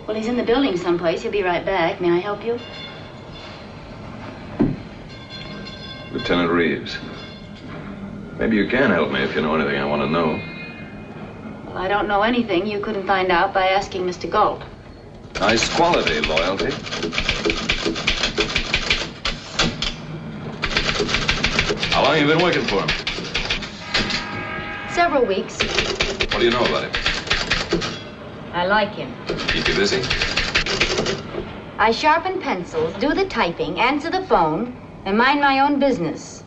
Well, he's in the building someplace. He'll be right back. May I help you? Lieutenant Reeves. Maybe you can help me if you know anything I want to know. Well, I don't know anything you couldn't find out by asking Mr. Galt. Nice quality, loyalty. How long have you been working for him? Several weeks. What do you know about him? I like him. Keep you busy? I sharpen pencils, do the typing, answer the phone, and mind my own business.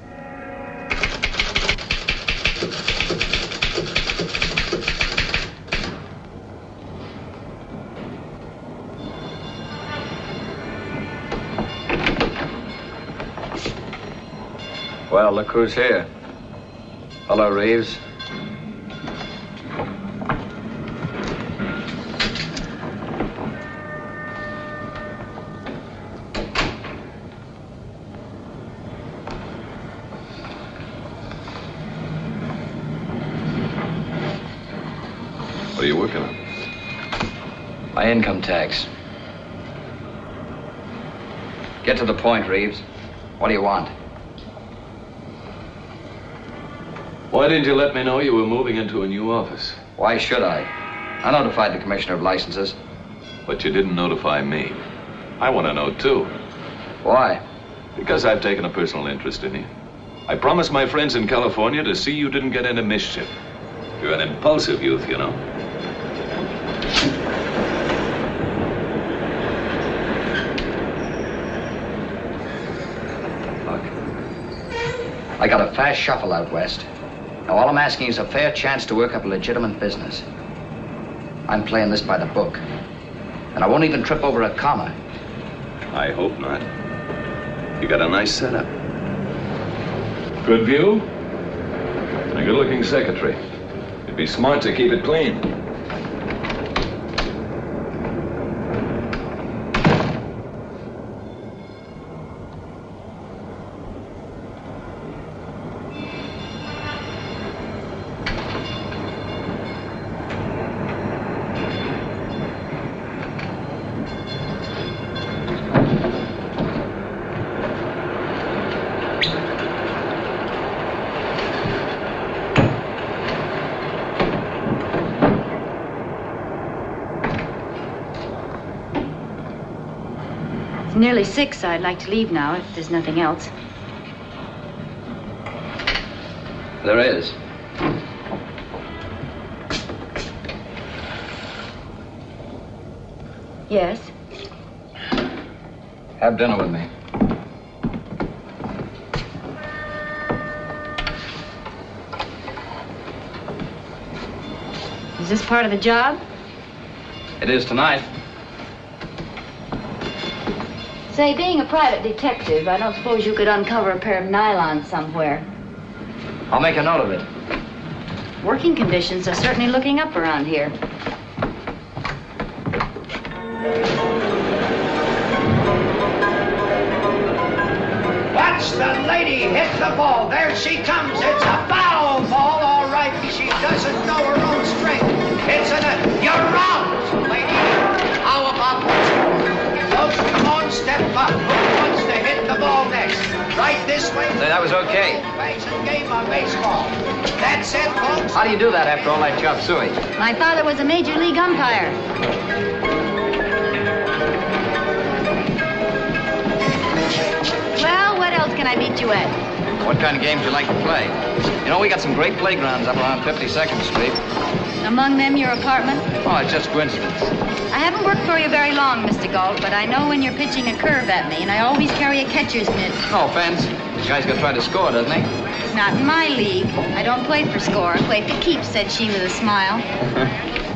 Well, look who's here. Hello, Reeves. What are you working on? My income tax. Get to the point, Reeves. What do you want? Why didn't you let me know you were moving into a new office? Why should I? I notified the Commissioner of Licenses. But you didn't notify me. I want to know, too. Why? Because I've taken a personal interest in you. I promised my friends in California to see you didn't get into mischief. You're an impulsive youth, you know. Look, I got a fast shuffle out west. Now, all I'm asking is a fair chance to work up a legitimate business. I'm playing this by the book. And I won't even trip over a comma. I hope not. You got a nice setup. Good view. And a good-looking secretary. It'd be smart to keep it clean. It's nearly 6. I'd like to leave now, if there's nothing else. There is. Yes? Have dinner with me. Is this part of the job? It is tonight. Say, being a private detective, I don't suppose you could uncover a pair of nylons somewhere. I'll make a note of it. Working conditions are certainly looking up around here. Watch the lady hit the ball. There she comes. It's a foul ball, all right. She doesn't know her own strength. It's you're out, lady. How about folks, come on, step up. Who wants to hit the ball next? Right this way. Say, that was okay. Old-fashioned game of baseball. That's it, folks. How do you do that after all that chop suey? My father was a major league umpire. Well, what else can I beat you at? What kind of games do you like to play? You know, we got some great playgrounds up around 52nd Street. Among them, your apartment? Oh, it's just coincidence. I haven't worked for you very long, Mr. Galt, but I know when you're pitching a curve at me, and I always carry a catcher's mitt. No offense. This guy's gonna try to score, doesn't he? Not in my league. I don't play for score. I play for keeps, said she with a smile.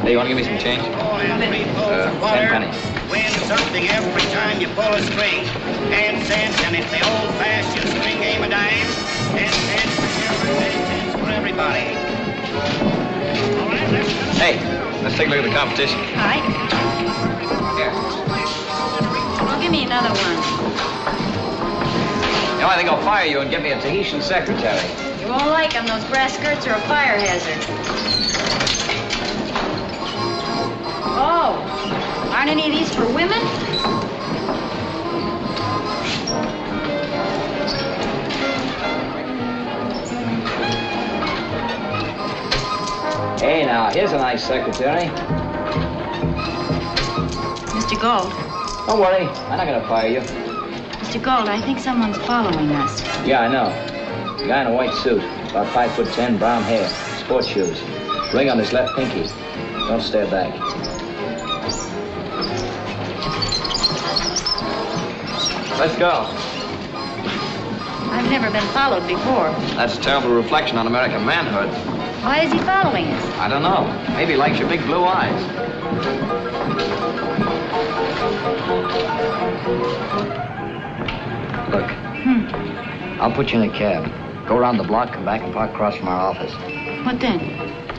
Hey, you want to give me some change? 10 pennies. Win something every time you pull a string. 10 cents, and it's the old-fashioned string game of dimes. 10 cents for everybody. All right, let's go. Hey, let's take a look at the competition. All right. Here. Well, give me another one. You know, I think I'll fire you and get me a Tahitian secretary. You won't like them. Those brass skirts are a fire hazard. Oh, Aren't any of these for women? Hey, now, here's a nice secretary. Mr. Galt. Don't worry, I'm not gonna fire you. Mr. Galt, I think someone's following us. Yeah, I know. A guy in a white suit, about 5'10", brown hair, sports shoes, ring on his left pinky. Don't stare back. Let's go. I've never been followed before. That's a terrible reflection on American manhood. Why is he following us? I don't know. Maybe he likes your big blue eyes. Look. I'll put you in a cab. Go around the block, come back and park across from our office. What then?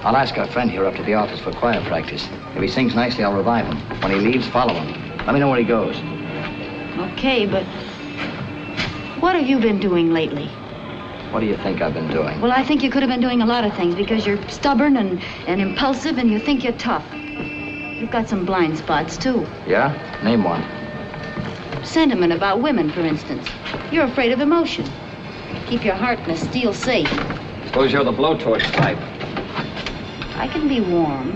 I'll ask our friend here up to the office for choir practice. If he sings nicely, I'll revive him. When he leaves, follow him. Let me know where he goes. Okay, but what have you been doing lately? What do you think I've been doing? Well, I think you could have been doing a lot of things because you're stubborn and impulsive and you think you're tough. You've got some blind spots, too. Yeah? Name one. Sentiment about women, for instance. You're afraid of emotion. Keep your heart in a steel safe. Suppose you're the blowtorch type. I can be warm.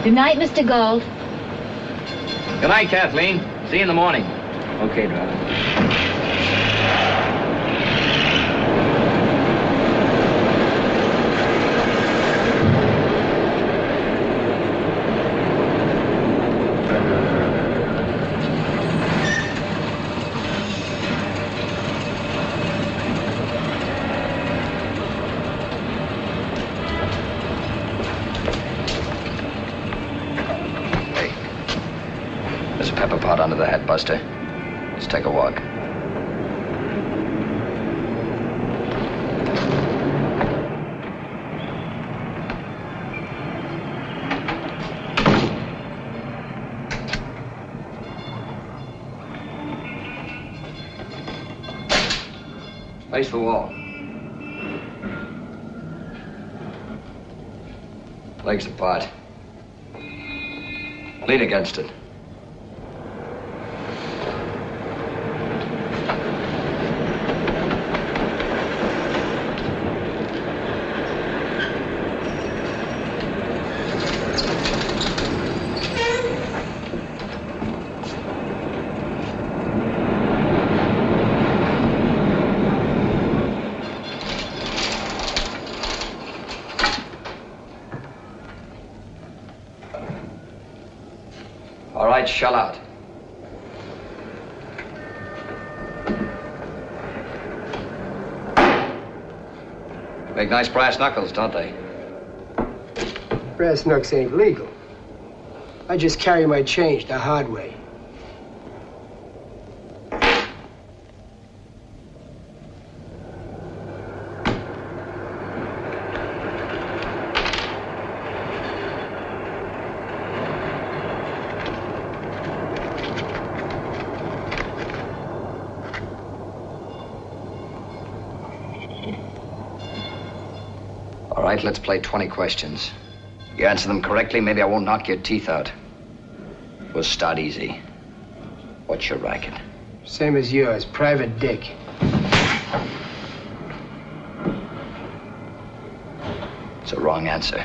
Good night, Mr. Galt. Good night, Kathleen. See you in the morning. Okay, darling. There's a pepper pot under the hat, Buster. Let's take a walk. Face the wall. Legs apart. Lean against it. All right, shell out. Make nice brass knuckles, don't they? Brass knucks ain't legal. I just carry my change the hard way. All right, let's play 20 questions. You answer them correctly, maybe I won't knock your teeth out. We'll start easy. What's your racket? Same as yours, Private Dick. It's a wrong answer.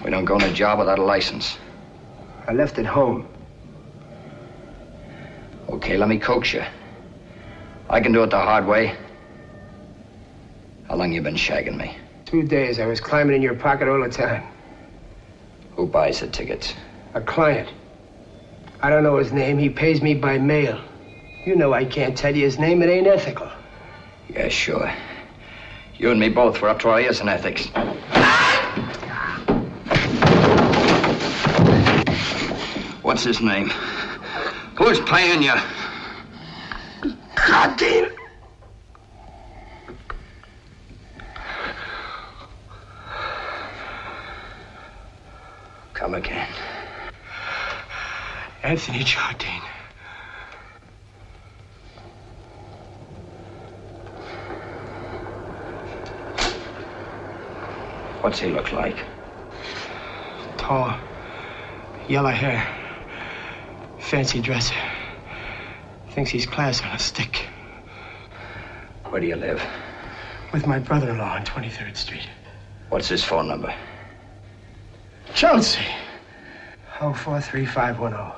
We don't go on a job without a license. I left it home. Okay, let me coax you. I can do it the hard way. How long you been shagging me? 2 days. I was climbing in your pocket all the time. Who buys the tickets? A client. I don't know his name. He pays me by mail. You know I can't tell you his name. It ain't ethical. Yeah, sure. You and me both. We're up to our ears in ethics. What's his name? Who's paying you? God damn it. Come again. Anthony Jardine. What's he look like? Tall, yellow hair, fancy dresser. Thinks he's class on a stick. Where do you live? With my brother-in-law on 23rd Street. What's his phone number? Chelsea. 043510.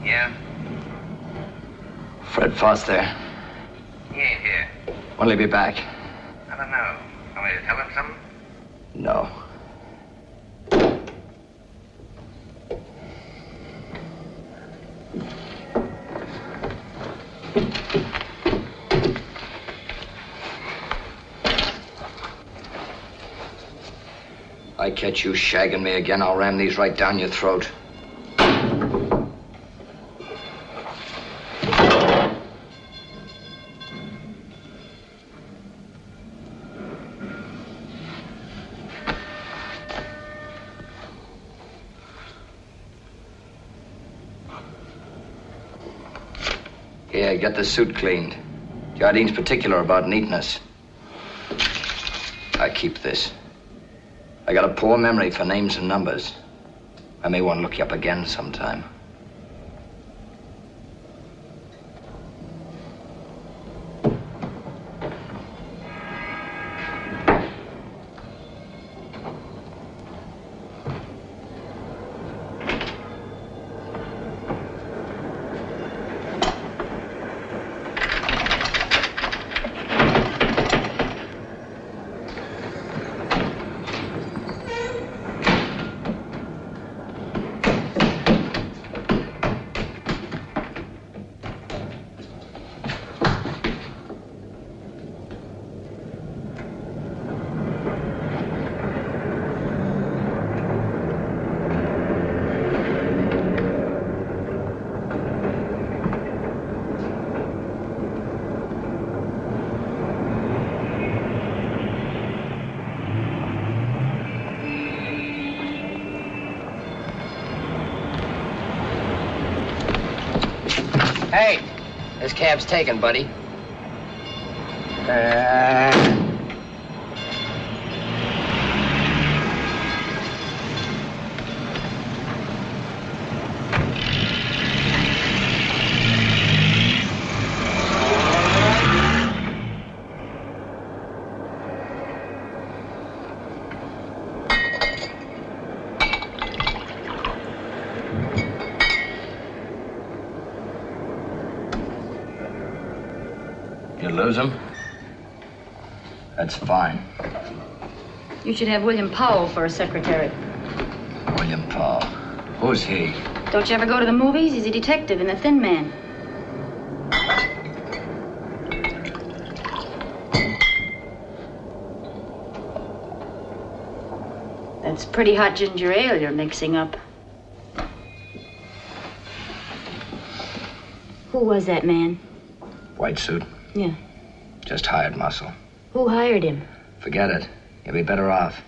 Yeah? Fred Foster. He ain't here. When'll he be back? I don't know. Want me to tell him something? No. I catch you shagging me again, I'll ram these right down your throat. Here, get the suit cleaned. Jardine's particular about neatness. I keep this. I got a poor memory for names and numbers. I may want to look you up again sometime. Hey, this cab's taken, buddy. You lose him? That's fine. You should have William Powell for a secretary. William Powell. Who's he? Don't you ever go to the movies? He's a detective in The Thin Man. That's pretty hot ginger ale you're mixing up. Who was that man? White suit. Yeah. Just hired muscle. Who hired him? Forget it. You'll be better off.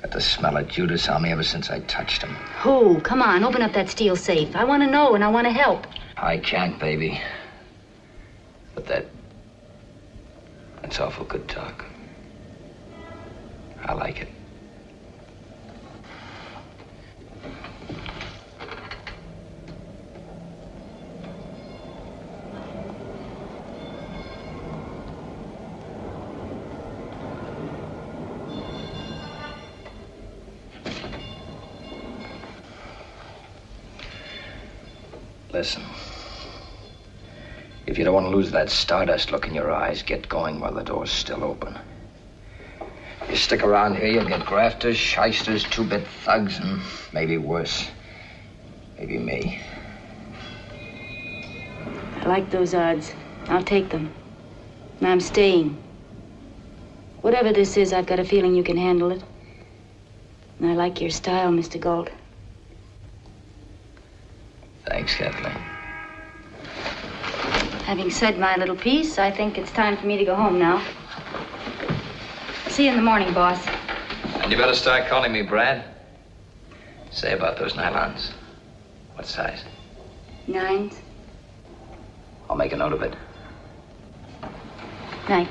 Got the smell of Judas on me ever since I touched him. Who? Come on, open up that steel safe. I want to know and I want to help. I can't, baby. But that's awful good talk. I like it. Listen, if you don't want to lose that stardust look in your eyes, get going while the door's still open. You stick around here, you'll get grafters, shysters, two-bit thugs, and maybe worse. Maybe me. I like those odds. I'll take them. And I'm staying. Whatever this is, I've got a feeling you can handle it. And I like your style, Mr. Galt. Thanks, Kathleen. Having said my little piece, I think it's time for me to go home now. see you in the morning, boss. And you better start calling me Brad. Say about those nylons. What size? 9s. I'll make a note of it. Night.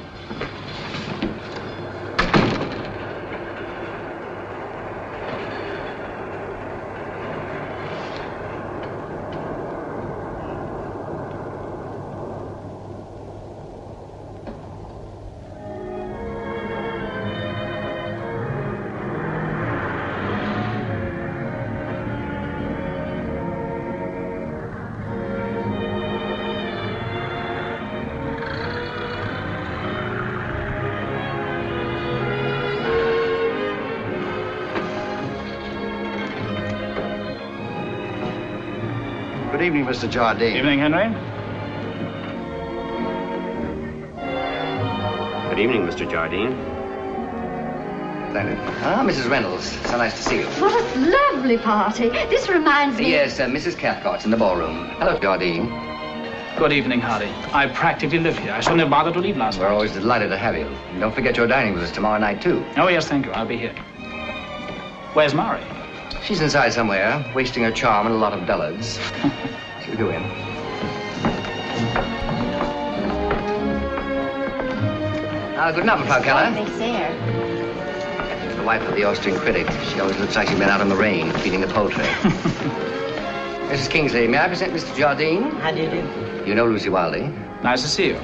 Good evening, Mr. Jardine. Evening, Henry. Good evening, Mr. Jardine. Splendid. Ah, Mrs. Reynolds. So nice to see you. What a lovely party. This reminds me... Yes, Mrs. Cathcart's in the ballroom. Hello, Jardine. Good evening, Hardy. I practically live here. I shouldn't have bothered to leave last We're night. always delighted to have you. And don't forget you're dining with us tomorrow night, too. Oh, yes, thank you. I'll be here. Where's Mari? She's inside somewhere, wasting her charm and a lot of dullards. She'll go in. Good night, Frau Keller. Thanks, there. She's the wife of the Austrian critic. She always looks like she's been out in the rain, feeding the poultry. Mrs. Kingsley, may I present Mr. Jardine? How do you do? You know Lucy Wildy. Nice to see you.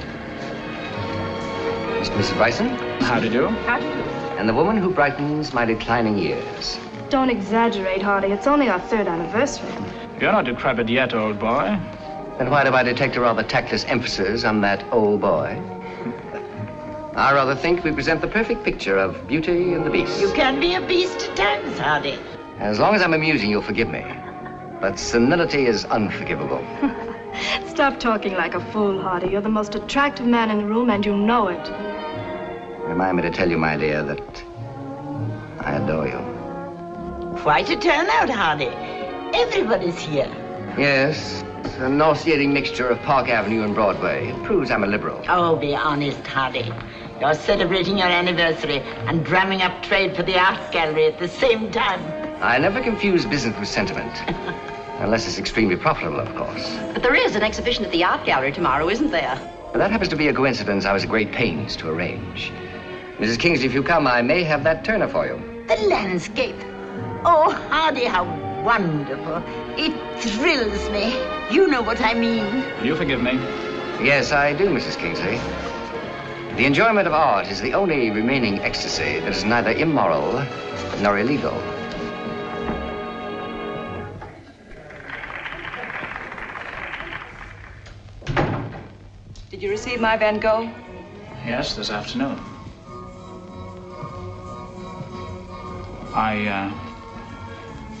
Mrs. Bryson? How do you do? How do you do? And the woman who brightens my declining years. Don't exaggerate, Hardy. It's only our 3rd anniversary. You're not decrepit yet, old boy. Then why do I detect a rather tactless emphasis on that old boy? I rather think we present the perfect picture of Beauty and the Beast. You can be a beast at times, Hardy. As long as I'm amusing, you'll forgive me. But senility is unforgivable. Stop talking like a fool, Hardy. You're the most attractive man in the room, and you know it. Remind me to tell you, my dear, that I adore you. Quite a turnout, Hardy. Everybody's here. Yes, it's a nauseating mixture of Park Avenue and Broadway. It proves I'm a liberal. Oh, be honest, Hardy. You're celebrating your anniversary and drumming up trade for the art gallery at the same time. I never confuse business with sentiment. Unless it's extremely profitable, of course. But there is an exhibition at the art gallery tomorrow, isn't there? But that happens to be a coincidence I was at great pains to arrange. Mrs. Kingsley, if you come, I may have that Turner for you. The landscape. Oh, Hardy, how wonderful. It thrills me. You know what I mean. Will you forgive me? Yes, I do, Mrs. Kingsley. The enjoyment of art is the only remaining ecstasy that is neither immoral nor illegal. Did you receive my Van Gogh? Yes, this afternoon.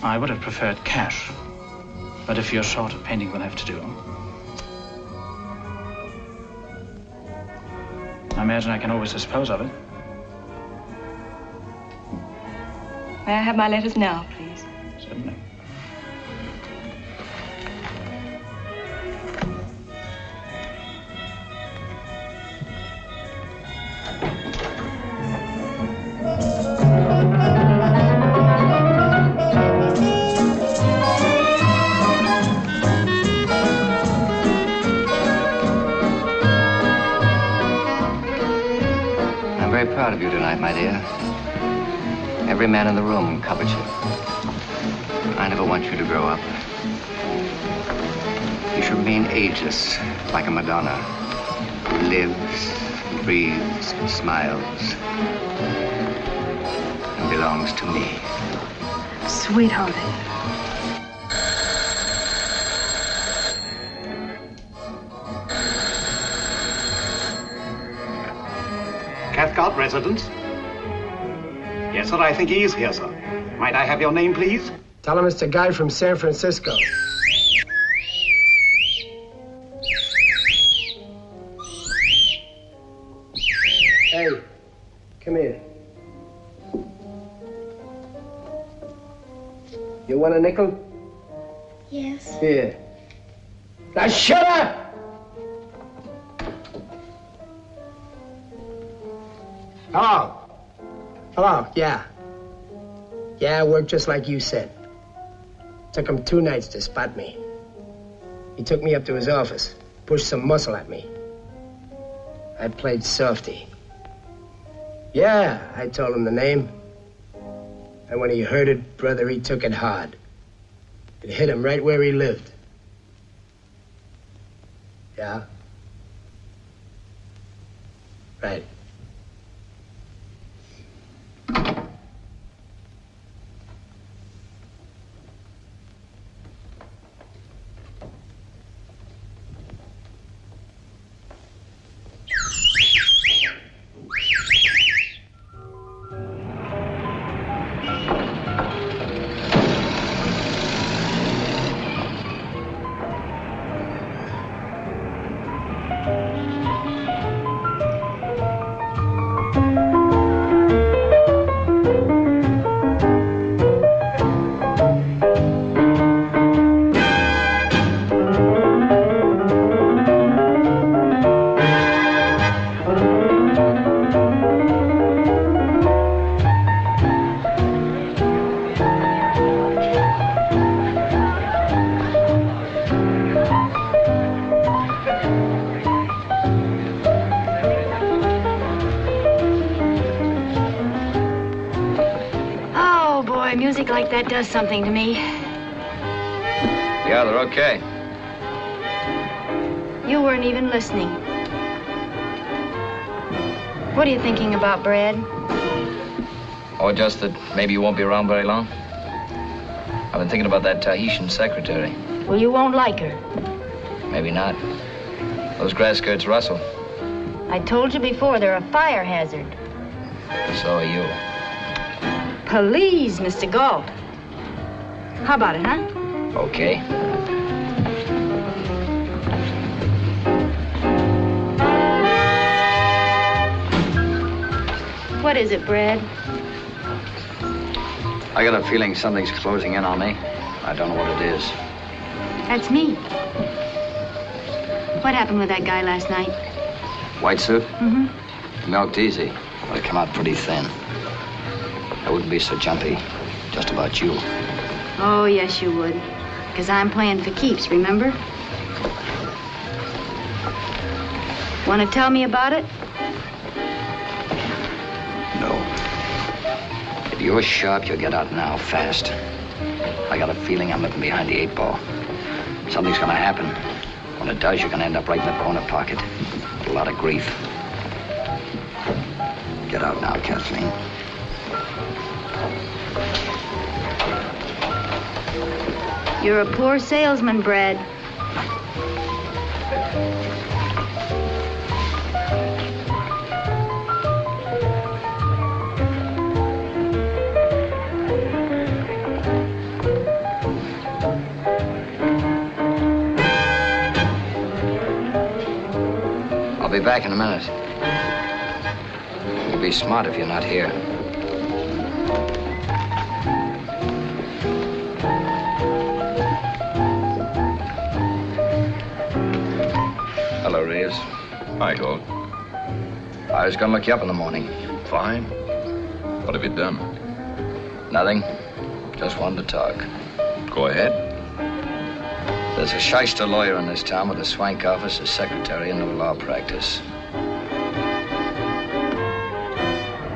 I would have preferred cash. But if you're short of painting, we'll have to do. I imagine I can always dispose of it. May I have my letters now, please? Certainly. I'm very proud of you tonight, my dear. Every man in the room covets you. I never want you to grow up. You should remain ageless, like a Madonna, who lives, breathes, smiles, and belongs to me. Sweetheart. Cathcart residence? Yes, sir, I think he is here, sir. Might I have your name, please? Tell him it's the guy from San Francisco. Hey, come here. You want a nickel? Yes. Here. Now shut up! Hello. Hello, yeah. Yeah, it worked just like you said. Took him 2 nights to spot me. He took me up to his office, pushed some muscle at me. I played softy. Yeah, I told him the name. And when he heard it, brother, he took it hard. It hit him right where he lived. Yeah? Right. Like that does something to me. Yeah, they're okay. You weren't even listening. What are you thinking about, Brad? Oh, just that maybe you won't be around very long. I've been thinking about that Tahitian secretary. Well, you won't like her. Maybe not. Those grass skirts rustle. I told you before, they're a fire hazard. So are you. Please, Mr. Galt. How about it, huh? Okay. What is it, Brad? I got a feeling something's closing in on me. I don't know what it is. That's me. What happened with that guy last night? White suit? Mm-hmm. Milked easy, but it came out pretty thin. I wouldn't be so jumpy just about you. Oh, yes, you would. Because I'm playing for keeps, remember? Want to tell me about it? No. If you're sharp, you'll get out now, fast. I got a feeling I'm looking behind the 8 ball. Something's gonna happen. When it does, you're gonna end up right in the corner pocket. A lot of grief. Get out now, Kathleen. You're a poor salesman, Brad. I'll be back in a minute. You'll be smart if you're not here. Hello, Reeves. Hi, Galt. I was gonna look you up in the morning. Fine. What have you done? Nothing. Just wanted to talk. Go ahead. There's a shyster lawyer in this town with a swank office, a secretary, and no law practice.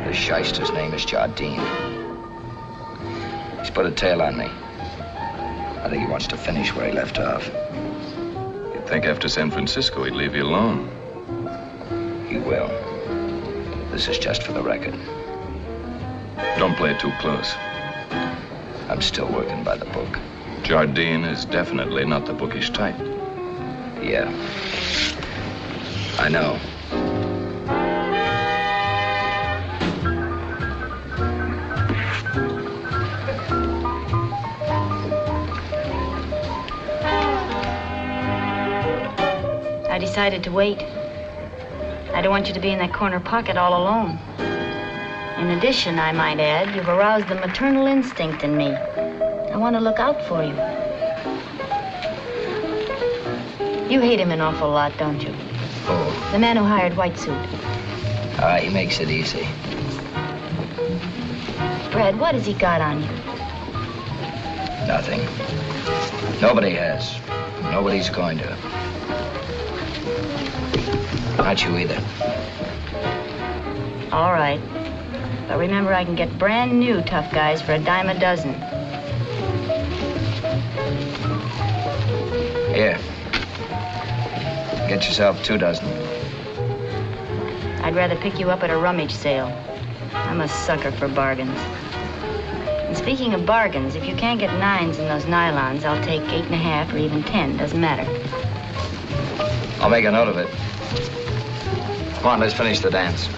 The shyster's name is Jardine. He's put a tail on me. I think he wants to finish where he left off. You'd think after San Francisco he'd leave you alone. He will. This is just for the record. Don't play it too close. I'm still working by the book. Jardine is definitely not the bookish type. Yeah. I know. I decided to wait. I don't want you to be in that corner pocket all alone. In addition, I might add, you've aroused the maternal instinct in me. I want to look out for you. You hate him an awful lot, don't you? Oh. The man who hired White Suit. He makes it easy. Brad, what has he got on you? Nothing. Nobody has. Nobody's going to. Not you either. All right. But remember, I can get brand new tough guys for $10 a dozen. Here. Get yourself 2 dozen. I'd rather pick you up at a rummage sale. I'm a sucker for bargains. And speaking of bargains, if you can't get 9s in those nylons, I'll take 8.5 or even 10. Doesn't matter. I'll make a note of it. Come on, let's finish the dance.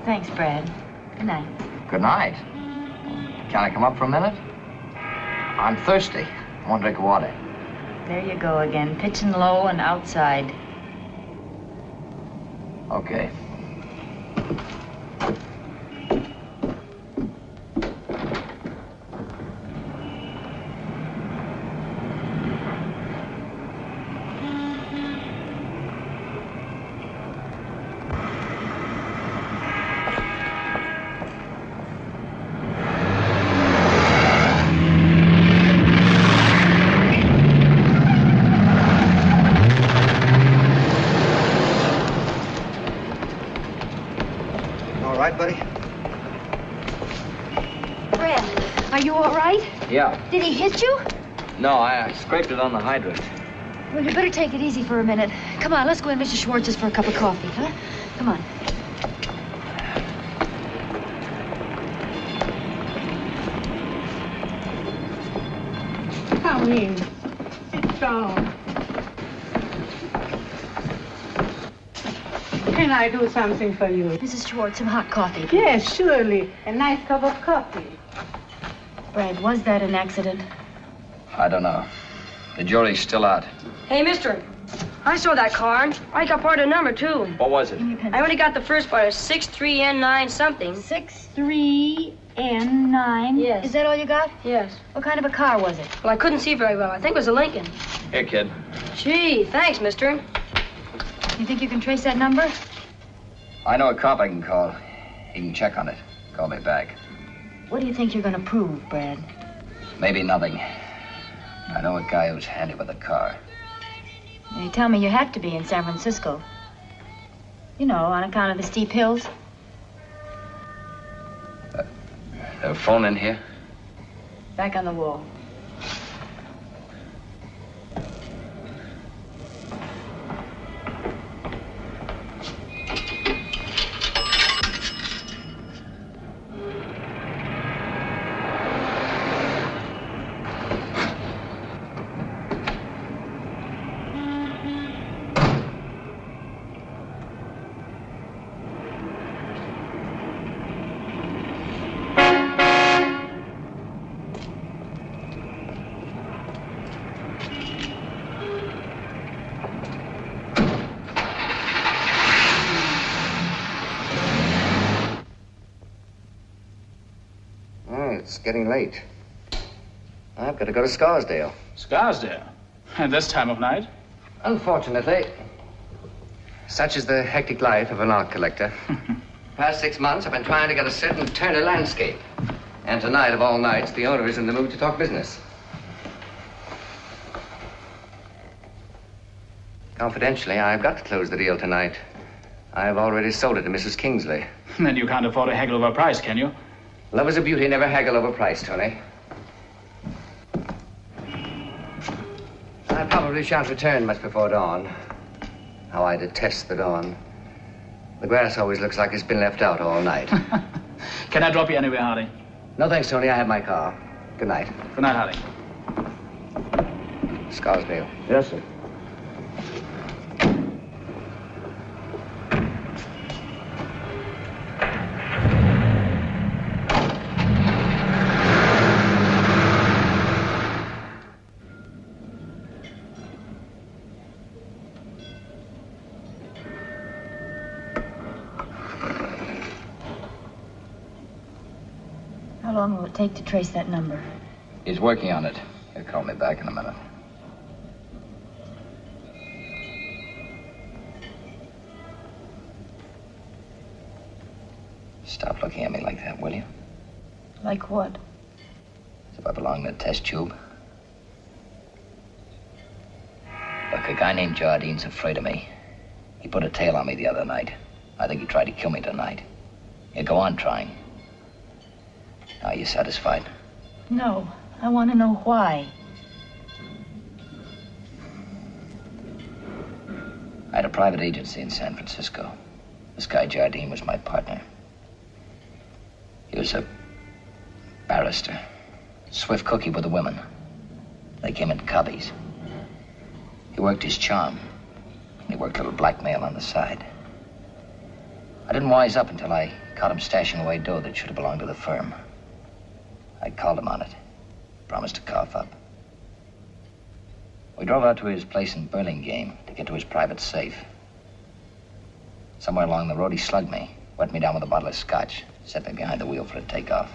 Thanks, Brad. Good night. Good night. Can I come up for a minute? I'm thirsty. I want a drink of water. There you go again, pitching low and outside. Okay. Buddy? Brad, are you all right? Yeah. Did he hit you? No, I scraped it on the hydrant. Well, you better take it easy for a minute. Come on, let's go in Mr. Schwartz's for a cup of coffee, huh? Come on. Come in. Sit down. Can I do something for you? Mrs. Schwartz, some hot coffee. Yes, surely. A nice cup of coffee. Brad, was that an accident? I don't know. The jury's still out. Hey, mister. I saw that car. I got part of the number, too. What was it? I only got the first part. 63N9 something. 63N9? Yes. Is that all you got? Yes. What kind of a car was it? Well, I couldn't see very well. I think it was a Lincoln. Here, kid. Gee, thanks, mister. You think you can trace that number? I know a cop I can call. He can check on it. Call me back. What do you think you're going to prove, Brad? Maybe nothing. I know a guy who's handy with a car. You tell me you have to be in San Francisco. You know, on account of the steep hills. A phone in here? Back on the wall. It's getting late. I've got to go to Scarsdale. Scarsdale? At this time of night? Unfortunately. Such is the hectic life of an art collector. Past 6 months, I've been trying to get a certain Turner landscape. And tonight, of all nights, the owner is in the mood to talk business. Confidentially, I've got to close the deal tonight. I've already sold it to Mrs. Kingsley. Then you can't afford to haggle over price, can you? Love is a beauty, never haggle over price, Tony. I probably shan't return much before dawn. How I detest the dawn. The grass always looks like it's been left out all night. Can I drop you anywhere, Hardy? No thanks, Tony. I have my car. Good night. Good night, Hardy. Scarsdale. Yes, sir. long will it take to trace that number? He's working on it. He'll call me back in a minute. Stop looking at me like that, will you? Like what? As if I belong in a test tube. Look, a guy named Jardine's afraid of me. He put a tail on me the other night. I think he tried to kill me tonight. He'll go on trying. Are you satisfied? No. I want to know why. I had a private agency in San Francisco. This guy Jardine was my partner. He was a barrister. Swift cookie with the women. They came in cubbies. He worked his charm. And he worked a little blackmail on the side. I didn't wise up until I caught him stashing away dough that should have belonged to the firm. I called him on it. Promised to cough up. We drove out to his place in Burlingame to get to his private safe. Somewhere along the road, he slugged me, wet me down with a bottle of scotch, set me behind the wheel for a takeoff.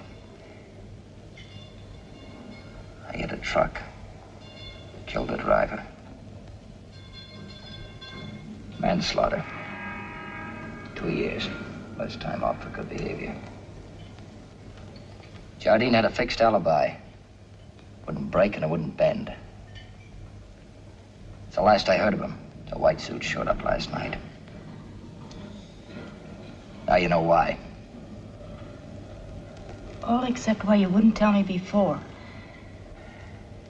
I hit a truck. Killed the driver. Manslaughter. 2 years. Less time off for good behavior. Jardine had a fixed alibi. Wouldn't break and it wouldn't bend. It's the last I heard of him. The white suit showed up last night. Now you know why. All except why you wouldn't tell me before.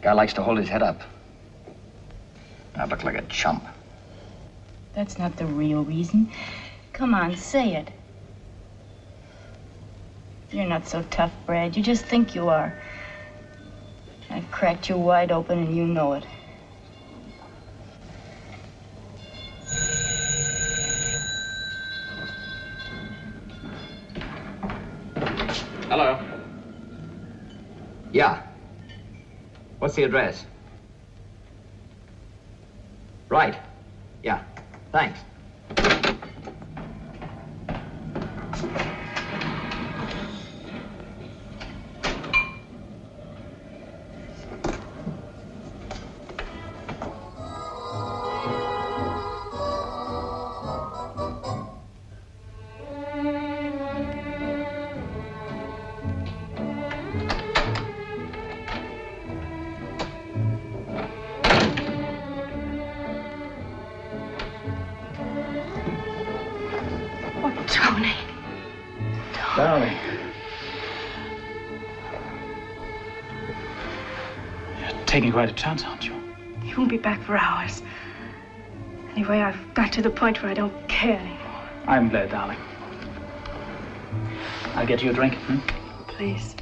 Guy likes to hold his head up. I look like a chump. That's not the real reason. Come on, say it. You're not so tough, Brad. You just think you are. I've cracked you wide open and you know it. Hello. Yeah. What's the address? Right. Yeah. Thanks. Darling. You're taking quite a chance, aren't you? You won't be back for hours. Anyway, I've got to the point where I don't care anymore. I'm glad, darling. I'll get you a drink. Please.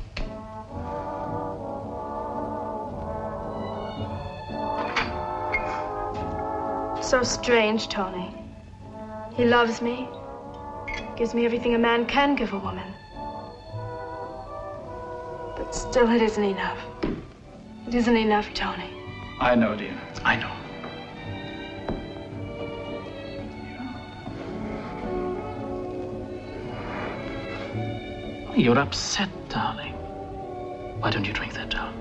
So strange, Tony. He loves me. Gives me everything a man can give a woman. But still, it isn't enough. It isn't enough, Tony. I know, dear. I know. You're upset, darling. Why don't you drink that down?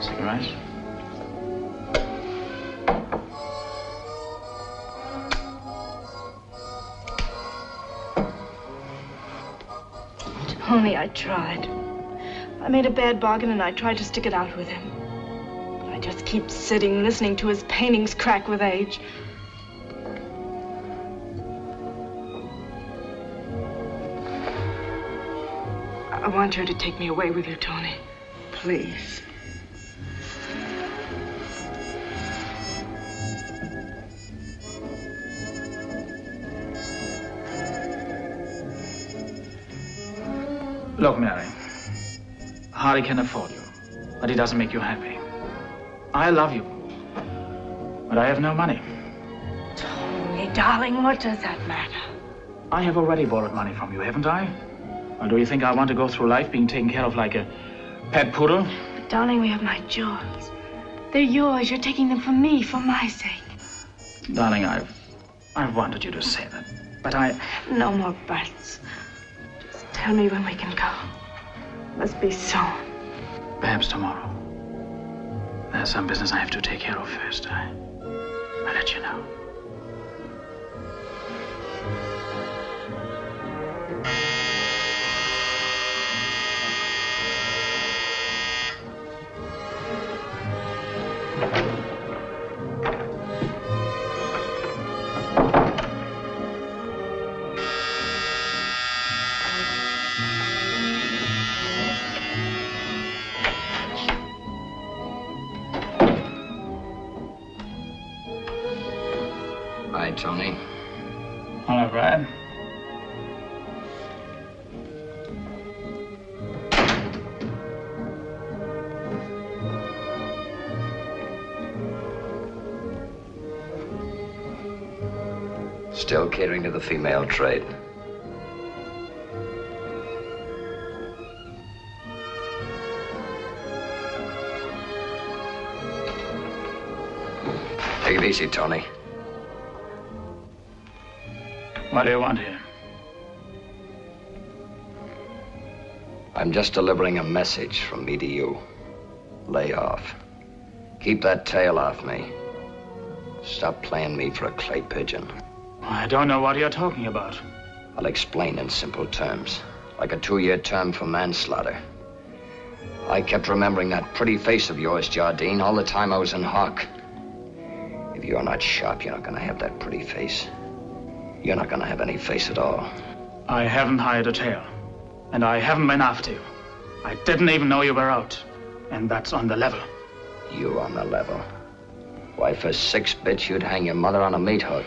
Cigarettes? Tony, I tried. I made a bad bargain and I tried to stick it out with him. But I just keep sitting, listening to his paintings crack with age. I want you to take me away with you, Tony. Please. Look, Mary. Harry can afford you, but he doesn't make you happy. I love you, but I have no money. Tony, darling, what does that matter? I have already borrowed money from you, haven't I? Or do you think I want to go through life being taken care of like a pet poodle? But darling, we have my jewels. They're yours. You're taking them from me for my sake. Darling, I've wanted you to say that, but No more buts. Just tell me when we can go. Must be soon. Perhaps tomorrow. There's some business I have to take care of first. I'll let you know. Hi, Tony. Hello, Brad. Still catering to the female trade. Take it easy, Tony. What do you want here? I'm just delivering a message from me to you. Lay off. Keep that tail off me. Stop playing me for a clay pigeon. I don't know what you're talking about. I'll explain in simple terms. Like a 2-year term for manslaughter. I kept remembering that pretty face of yours, Jardine, all the time I was in hock. If you're not sharp, you're not gonna have that pretty face. You're not gonna have any face at all. I haven't hired a tail. And I haven't been after you. I didn't even know you were out. And that's on the level. You on the level? Why, for 6 bits, you'd hang your mother on a meat hook.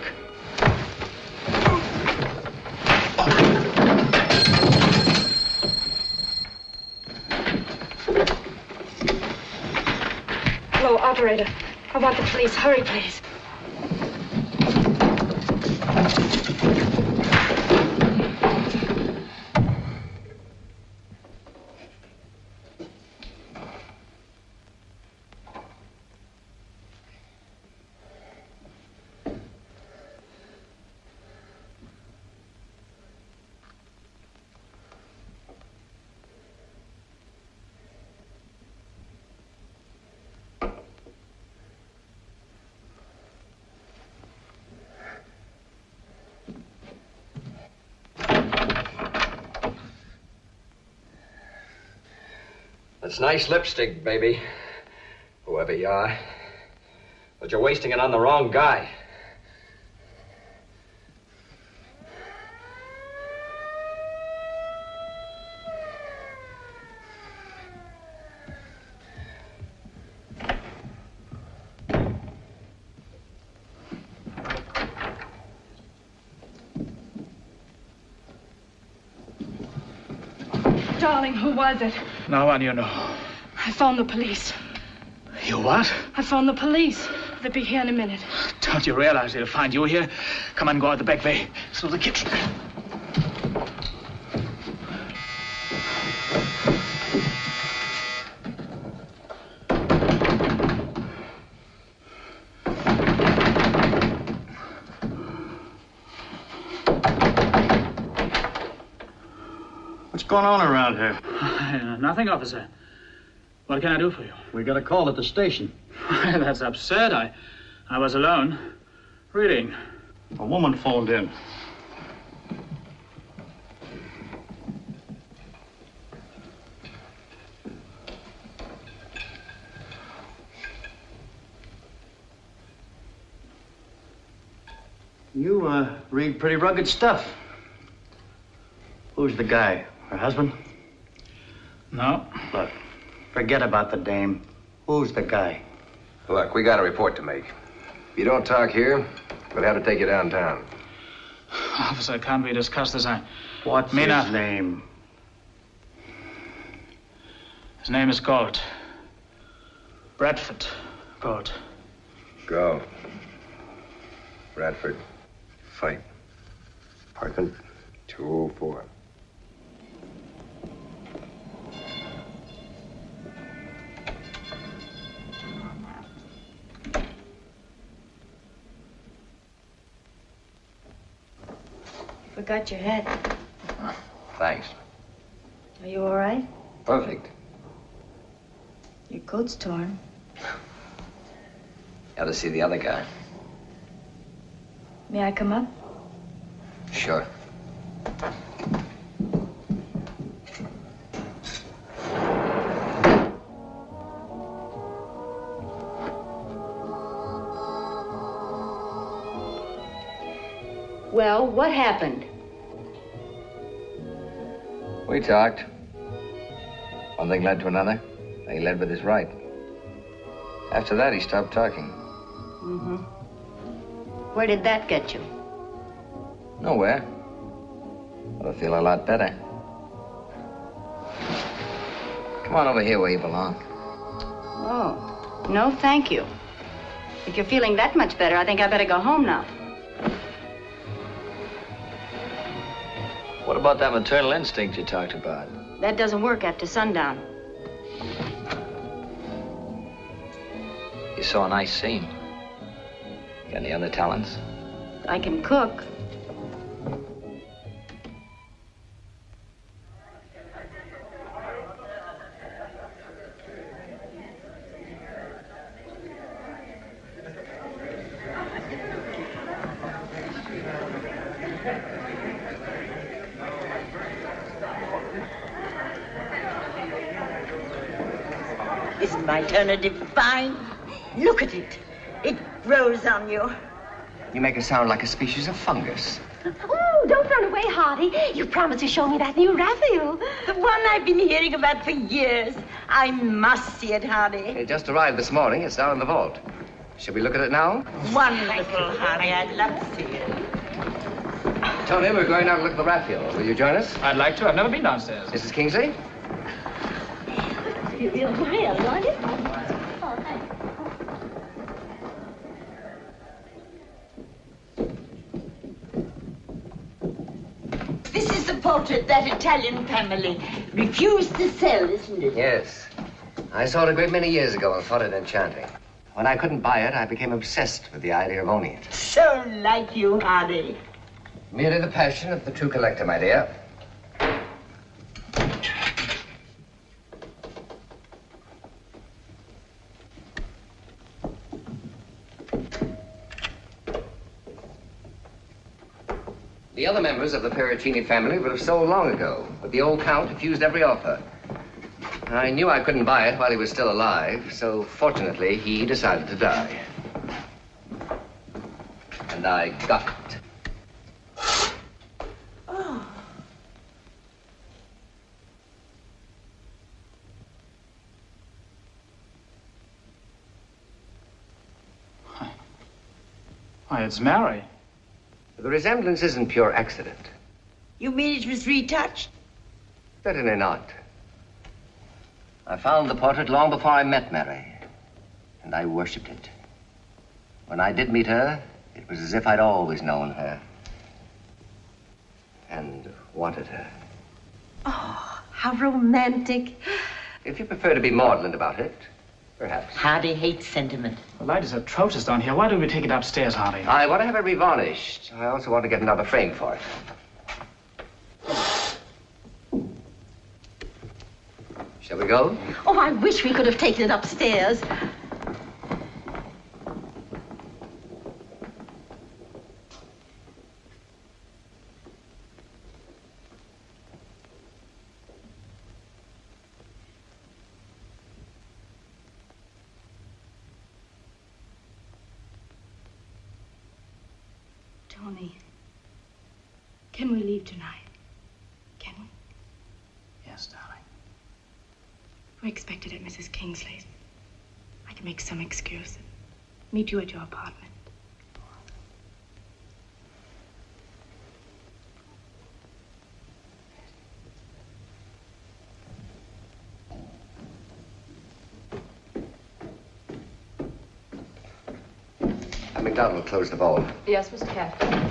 Hello, operator. I want the police. Hurry, please. It's nice lipstick, baby. Whoever you are. But you're wasting it on the wrong guy. Darling, who was it? No one you know. I phoned the police. You what? I phoned the police. They'll be here in a minute. Don't you realize they'll find you here? Come on, go out the back way. Through the kitchen. What's going on around here? Nothing, officer. What can I do for you? We got a call at the station. That's absurd. I was alone, reading. A woman phoned in. You read pretty rugged stuff. Who's the guy? Her husband? No. Look, forget about the dame. Who's the guy? Look, we got a report to make. If you don't talk here, we'll have to take you downtown. Officer, can't we discuss this? What's Mina. his name? His name is Galt. Bradford Galt. Go. Bradford. Fight. Apartment 204. forgot your hat. Thanks. Are you all right? Perfect. Your coat's torn. Got to see the other guy. May I come up? Sure. Well, what happened? We talked. One thing led to another. He led with his right. After that, he stopped talking. Mm-hmm. Where did that get you? Nowhere. But I feel a lot better. Come on over here where you belong. Oh, no, thank you. If you're feeling that much better, I think I better go home now. What about that maternal instinct you talked about? That doesn't work after sundown. You saw a nice scene. Got any other talents? I can cook. Isn't my alternative fine? Look at it. It grows on you. You make her sound like a species of fungus. Oh, don't run away, Hardy. You promised to show me that new Raphael. The one I've been hearing about for years. I must see it, Hardy. It just arrived this morning. It's down in the vault. Shall we look at it now? Wonderful, Hardy. I'd love to see it. Tony, we're going out to look at the Raphael. Will you join us? I'd like to. I've never been downstairs. Mrs. Kingsley? You'll really like it. This is the portrait that Italian family refused to sell, isn't it? Yes. I saw it a great many years ago and thought it enchanting. When I couldn't buy it, I became obsessed with the idea of owning it. So like you, Hardy. Merely the passion of the true collector, my dear. The other members of the Pericini family would have sold long ago, but the old count refused every offer. I knew I couldn't buy it while he was still alive, so fortunately, he decided to die. And I got it. Oh. Why, it's Mary. The resemblance isn't pure accident. You mean it was retouched? Certainly not. I found the portrait long before I met Mary, and I worshipped it. When I did meet her, it was as if I'd always known her and wanted her. Oh, how romantic. If you prefer to be maudlin about it, perhaps. Hardy hates sentiment. The light is atrocious down here. Why don't we take it upstairs, Hardy? I want to have it revarnished. I also want to get another frame for it. Shall we go? Oh, I wish we could have taken it upstairs. Tony, can we leave tonight? Can we? Yes, darling. We're expected at Mrs. Kingsley's. I can make some excuse. Meet you at your apartment. McDonald closed the vault. Yes, Mr. Captain.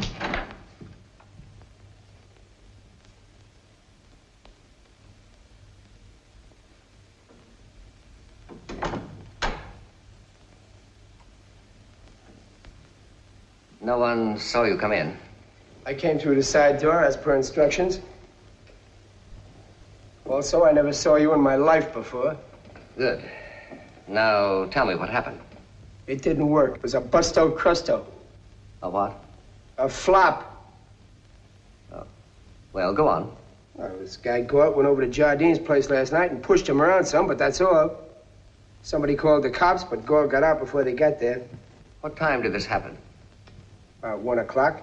No one saw you come in. I came through the side door as per instructions. Also, I never saw you in my life before. Good. Now, tell me what happened. It didn't work. It was a busto crusto. A what? A flop. Oh. Well, go on. Well, this guy Galt went over to Jardine's place last night and pushed him around some, but that's all. Somebody called the cops, but Galt got out before they got there. What time did this happen? About 1 o'clock.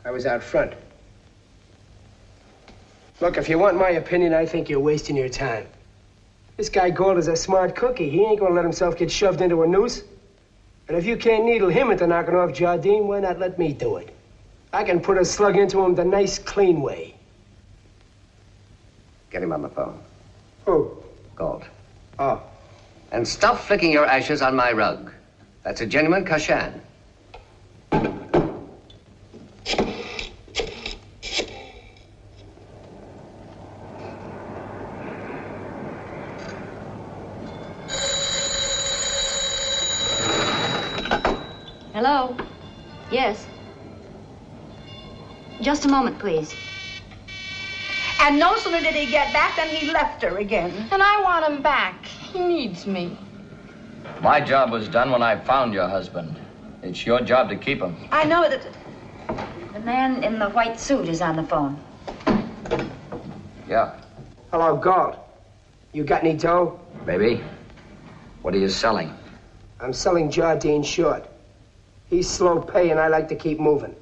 I was out front. Look, if you want my opinion, I think you're wasting your time. This guy Galt is a smart cookie. He ain't gonna let himself get shoved into a noose. And if you can't needle him into knocking off Jardine, why not let me do it? I can put a slug into him the nice, clean way. Get him on the phone. Who? Galt. Oh. And stop flicking your ashes on my rug. That's a genuine Kashan. Hello? Yes. Just a moment, please. And no sooner did he get back than he left her again. And I want him back. He needs me. My job was done when I found your husband. It's your job to keep him. I know that... The man in the white suit is on the phone. Yeah. Hello, Galt. You got any dough? Baby, what are you selling? I'm selling Jardine short. He's slow pay, and I like to keep moving.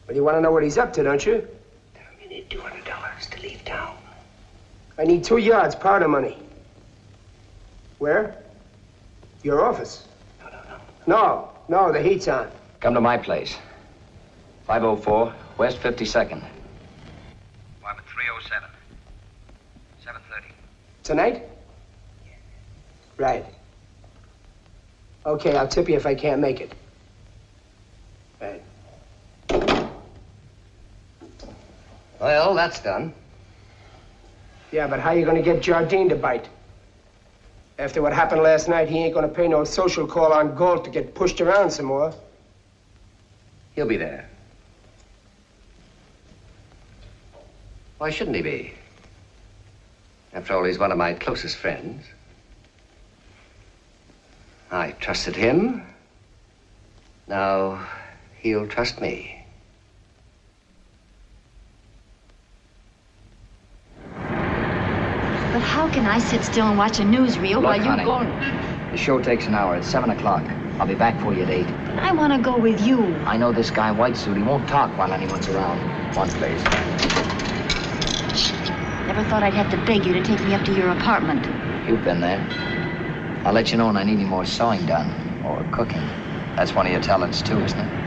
But you want to know what he's up to, don't you? You need $200 to leave town. I need 2 yards, powder money. Where? Your office. No, the heat's on. Come to my place. 504 West 52nd. Apartment 307. 7:30. Tonight? Right. Okay, I'll tip you if I can't make it. Right. Well, that's done. Yeah, but how you gonna get Jardine to bite? After what happened last night, he ain't gonna pay no social call on Galt to get pushed around some more. He'll be there. Why shouldn't he be? After all, he's one of my closest friends. I trusted him. Now, he'll trust me. But how can I sit still and watch a newsreel while you honey, go... The show takes an hour. It's 7 o'clock. I'll be back for you at 8. I want to go with you. I know this guy in white suit. He won't talk while anyone's around. One, please. Never thought I'd have to beg you to take me up to your apartment. You've been there. I'll let you know when I need any more sewing done or cooking. That's one of your talents, too, isn't it?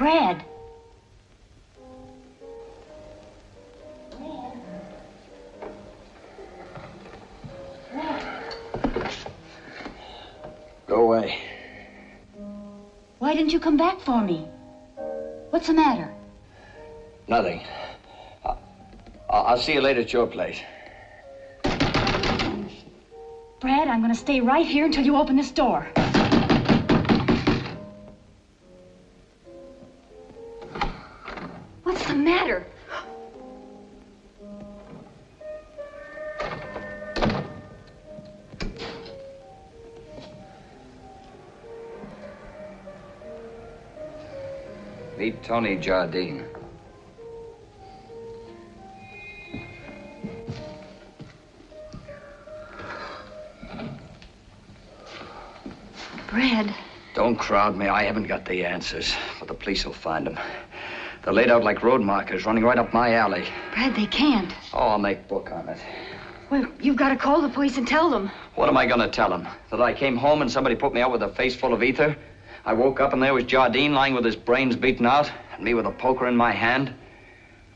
Brad. Go away. Why didn't you come back for me? What's the matter? Nothing. I'll see you later at your place. Brad, I'm going to stay right here until you open this door. What's the matter? Meet Tony Jardine. Brad. Don't crowd me. I haven't got the answers, but the police will find them. They're laid out like road markers, running right up my alley. Brad, they can't. Oh, I'll make book on it. Well, you've got to call the police and tell them. What am I going to tell them? That I came home and somebody put me out with a face full of ether? I woke up and there was Jardine lying with his brains beaten out, and me with a poker in my hand?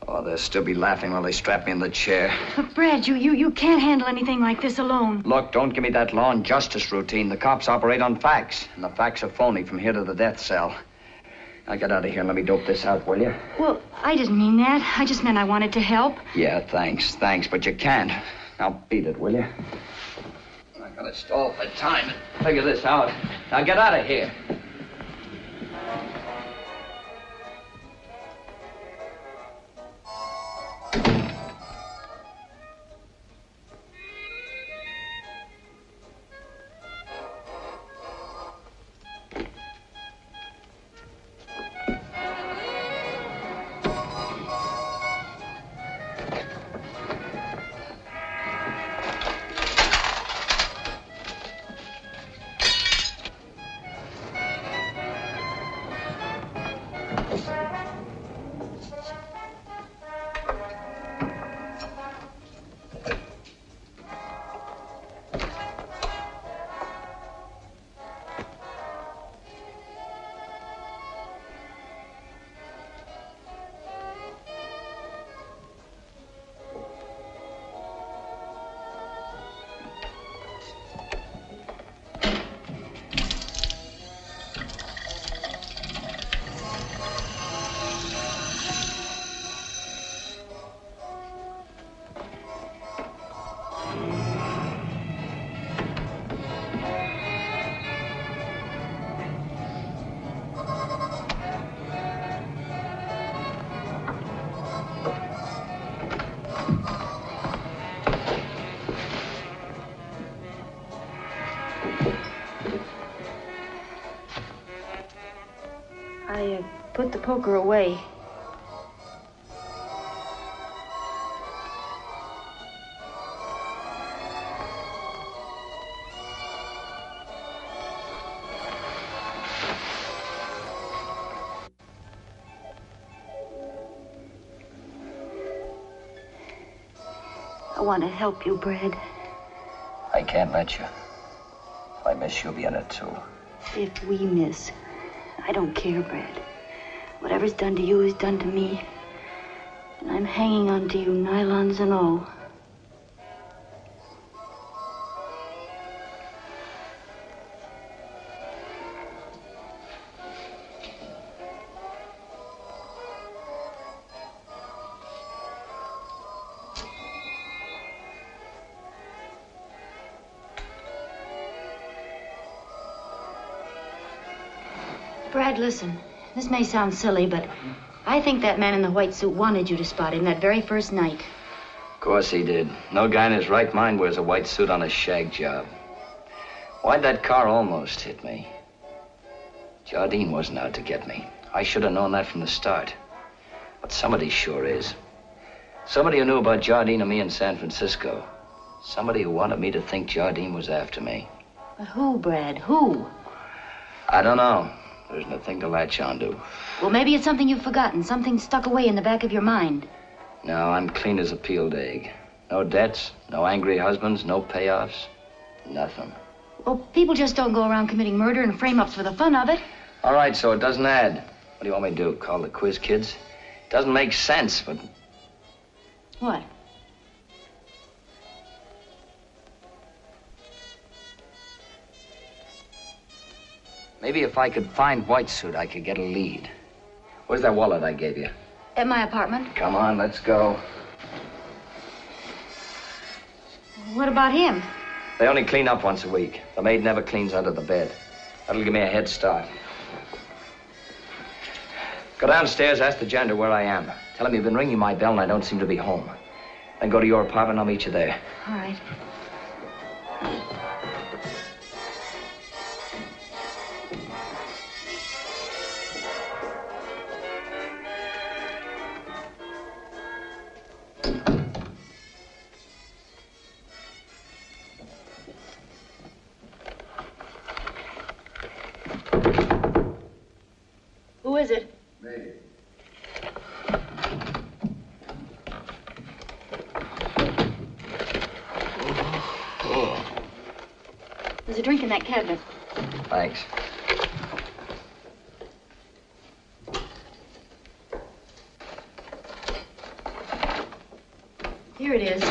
Oh, they'll still be laughing while they strap me in the chair. Look, Brad, you can't handle anything like this alone. Look, don't give me that law and justice routine. The cops operate on facts, and the facts are phony from here to the death cell. Now get out of here and let me dope this out, will you? Well, I didn't mean that. I just meant I wanted to help. Yeah, thanks, but you can't. Now beat it, will you? I gotta stall for time and figure this out. Now get out of here. I put the poker away. I want to help you, Brad. I can't let you. If I miss, you'll be in it, too. If we miss, I don't care, Brad. Whatever's done to you is done to me. And I'm hanging on to you, nylons and all. Brad, listen. This may sound silly, but I think that man in the white suit wanted you to spot him that very first night. Of course he did. No guy in his right mind wears a white suit on a shag job. Why'd that car almost hit me? Jardine wasn't out to get me. I should have known that from the start. But somebody sure is. Somebody who knew about Jardine and me in San Francisco. Somebody who wanted me to think Jardine was after me. But who, Brad? Who? I don't know. There's nothing to latch onto. Well, maybe it's something you've forgotten, something stuck away in the back of your mind. No, I'm clean as a peeled egg. No debts, no angry husbands, no payoffs, nothing. Well, people just don't go around committing murder and frame-ups for the fun of it. All right, so it doesn't add. What do you want me to do? Call the quiz kids? Doesn't make sense, but... What? Maybe if I could find White Suit, I could get a lead. Where's that wallet I gave you? At my apartment. Come on, let's go. What about him? They only clean up once a week. The maid never cleans under the bed. That'll give me a head start. Go downstairs, ask the janitor where I am. Tell him you've been ringing my bell and I don't seem to be home. Then go to your apartment, I'll meet you there. All right. Who is it? Me. There's a drink in that cabinet. Thanks. Here it is.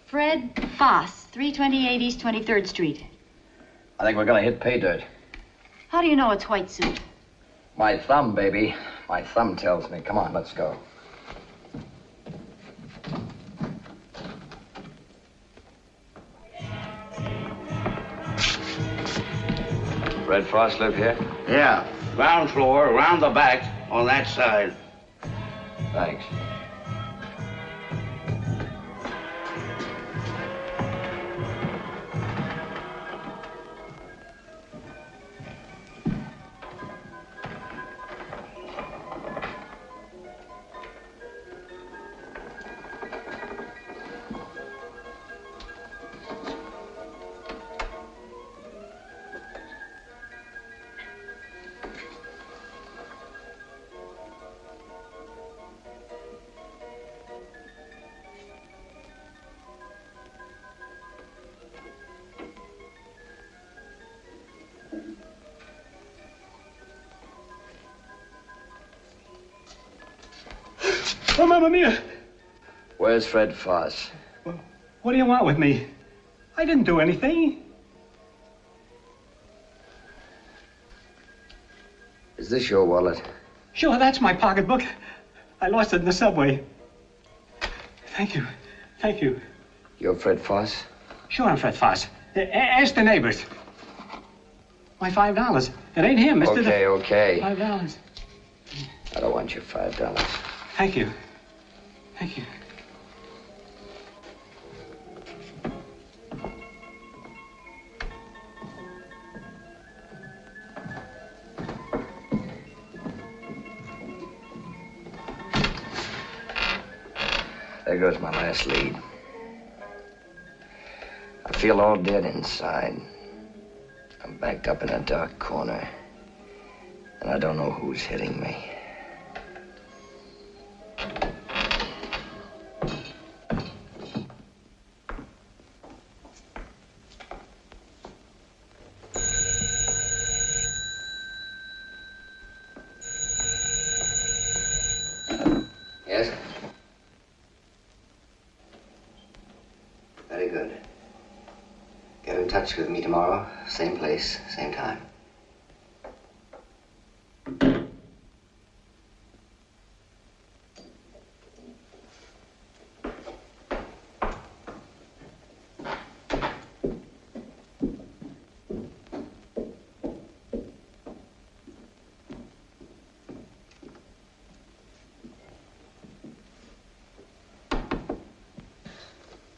Fred Foss, 328 East 23rd Street. I think we're gonna hit pay dirt. How do you know it's White Suit? My thumb, baby. My thumb tells me. Come on, let's go. Fred Foss live here? Yeah, ground floor, around the back, on that side. Thanks. Oh, Mamma Mia! Where's Fred Foss? What do you want with me? I didn't do anything. Is this your wallet? Sure, that's my pocketbook. I lost it in the subway. Thank you. Thank you. You're Fred Foss? Sure, I'm Fred Foss. Ask the neighbors. My $5. It ain't him, Mr. Okay, okay. $5. I don't want your $5. Thank you. Thank you. There goes my last lead. I feel all dead inside. I'm backed up in a dark corner, and I don't know who's hitting me. Yes? Very good. Get in touch with me tomorrow, same place, same time.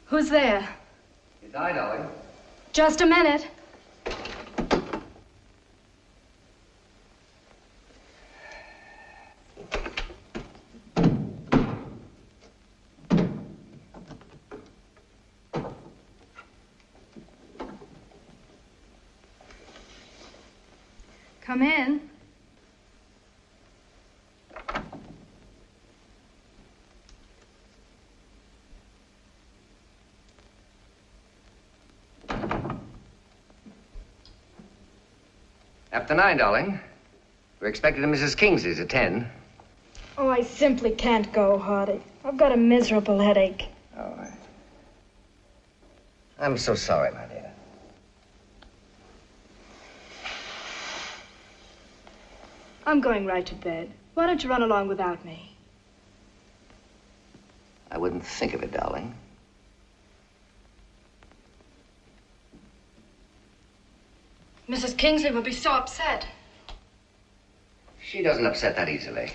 Who's there? It's I, darling. Just a minute. Come in. After 9, darling. We're expected at Mrs. Kingsley's at 10. Oh, I simply can't go, Hardy. I've got a miserable headache. Oh, I'm so sorry, my dear. I'm going right to bed. Why don't you run along without me? I wouldn't think of it, darling. Mrs. Kingsley will be so upset. She doesn't upset that easily.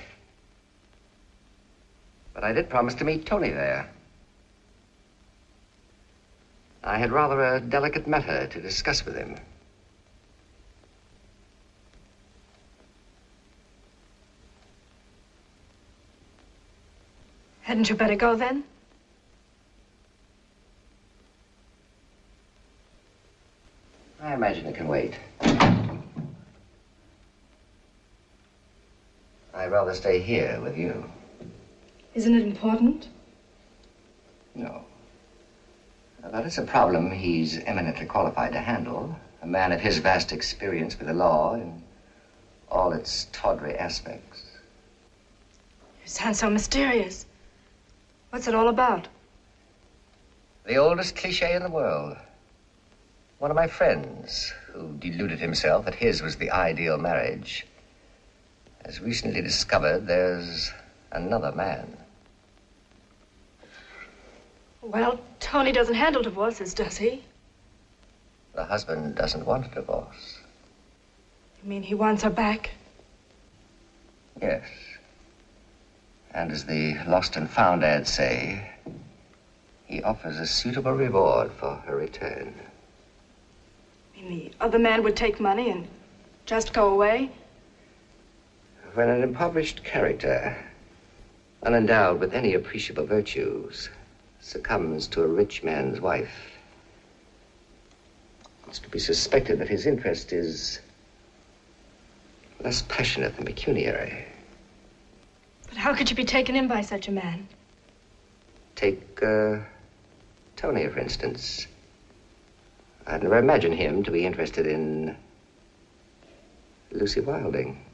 But I did promise to meet Tony there. I had rather a delicate matter to discuss with him. Hadn't you better go then? I imagine it can wait. I'd rather stay here with you. Isn't it important? No. But it's a problem he's eminently qualified to handle. A man of his vast experience with the law in all its tawdry aspects. You sound so mysterious. What's it all about? The oldest cliche in the world. One of my friends, who deluded himself that his was the ideal marriage, has recently discovered there's another man. Well, Tony doesn't handle divorces, does he? The husband doesn't want a divorce. You mean he wants her back? Yes. And as the Lost and Found ads say, he offers a suitable reward for her return. You mean the other man would take money and just go away? When an impoverished character, unendowed with any appreciable virtues, succumbs to a rich man's wife, it's to be suspected that his interest is less passionate than pecuniary. But how could you be taken in by such a man? Take, Tony, for instance. I'd never imagined him to be interested in Lucy Wilding.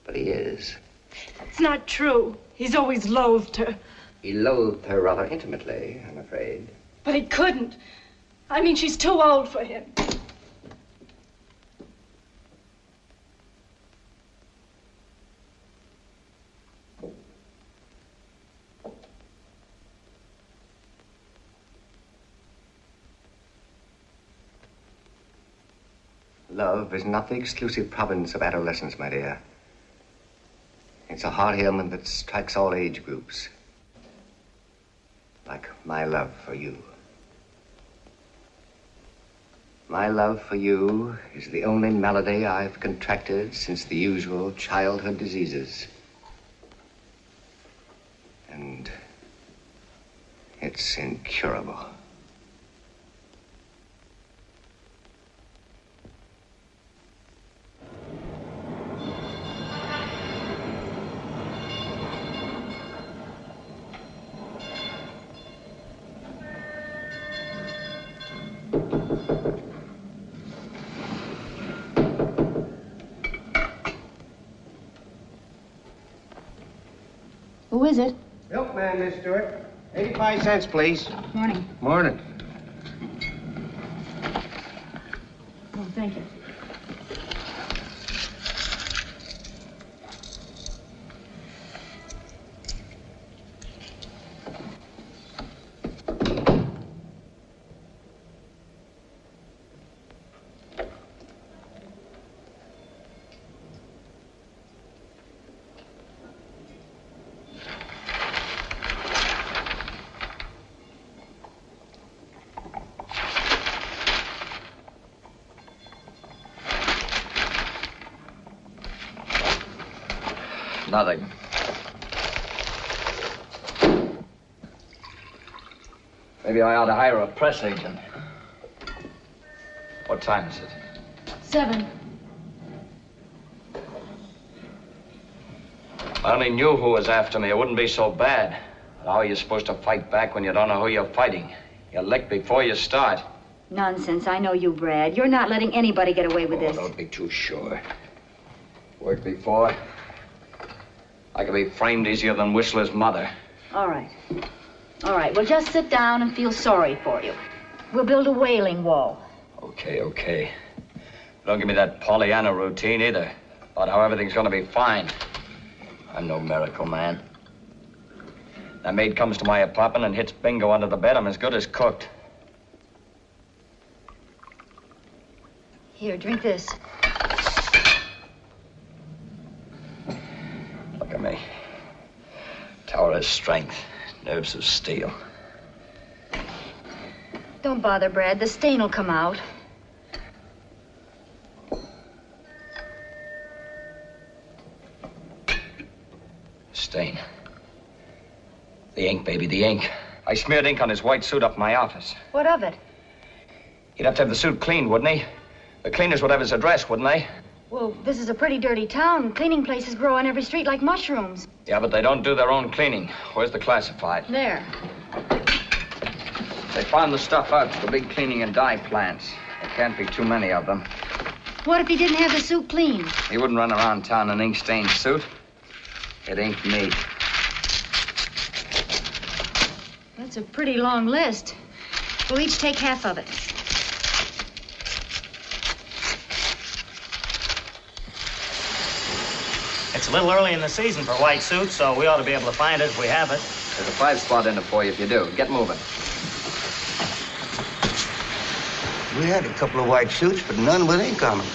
But he is. It's not true. He's always loathed her. He loathed her rather intimately, I'm afraid. But he couldn't. I mean, she's too old for him. Love is not the exclusive province of adolescence, my dear. It's a heart ailment that strikes all age groups. Like my love for you. My love for you is the only malady I've contracted since the usual childhood diseases. And it's incurable. Who is it? Milkman, Miss Stewart. 85 cents, please. Morning. Morning. Oh, thank you. Nothing. Maybe I ought to hire a press agent. What time is it? 7. I only knew who was after me. It wouldn't be so bad. But how are you supposed to fight back when you don't know who you're fighting? You're licked before you start. Nonsense. I know you, Brad. You're not letting anybody get away with this. Don't be too sure. Worked before. I could be framed easier than Whistler's mother. All right. All right, well, just sit down and feel sorry for you. We'll build a wailing wall. Okay. Don't give me that Pollyanna routine either. About how everything's gonna be fine. I'm no miracle man. That maid comes to my apartment and hits bingo under the bed. I'm as good as cooked. Here, drink this. Look at me. Tower of strength, nerves of steel. Don't bother, Brad. The stain will come out. Stain. The ink, baby, the ink. I smeared ink on his white suit up in my office. What of it? He'd have to have the suit cleaned, wouldn't he? The cleaners would have his address, wouldn't they? Well, this is a pretty dirty town. Cleaning places grow on every street like mushrooms. Yeah, but they don't do their own cleaning. Where's the classified? There. They found the stuff out for the big cleaning and dye plants. There can't be too many of them. What if he didn't have the suit cleaned? He wouldn't run around town in an ink-stained suit. It ain't me. That's a pretty long list. We'll each take half of it. It's a little early in the season for white suits, so we ought to be able to find it if we have it. There's a 5-spot in it for you if you do. Get moving. We had a couple of white suits, but none with ink on them.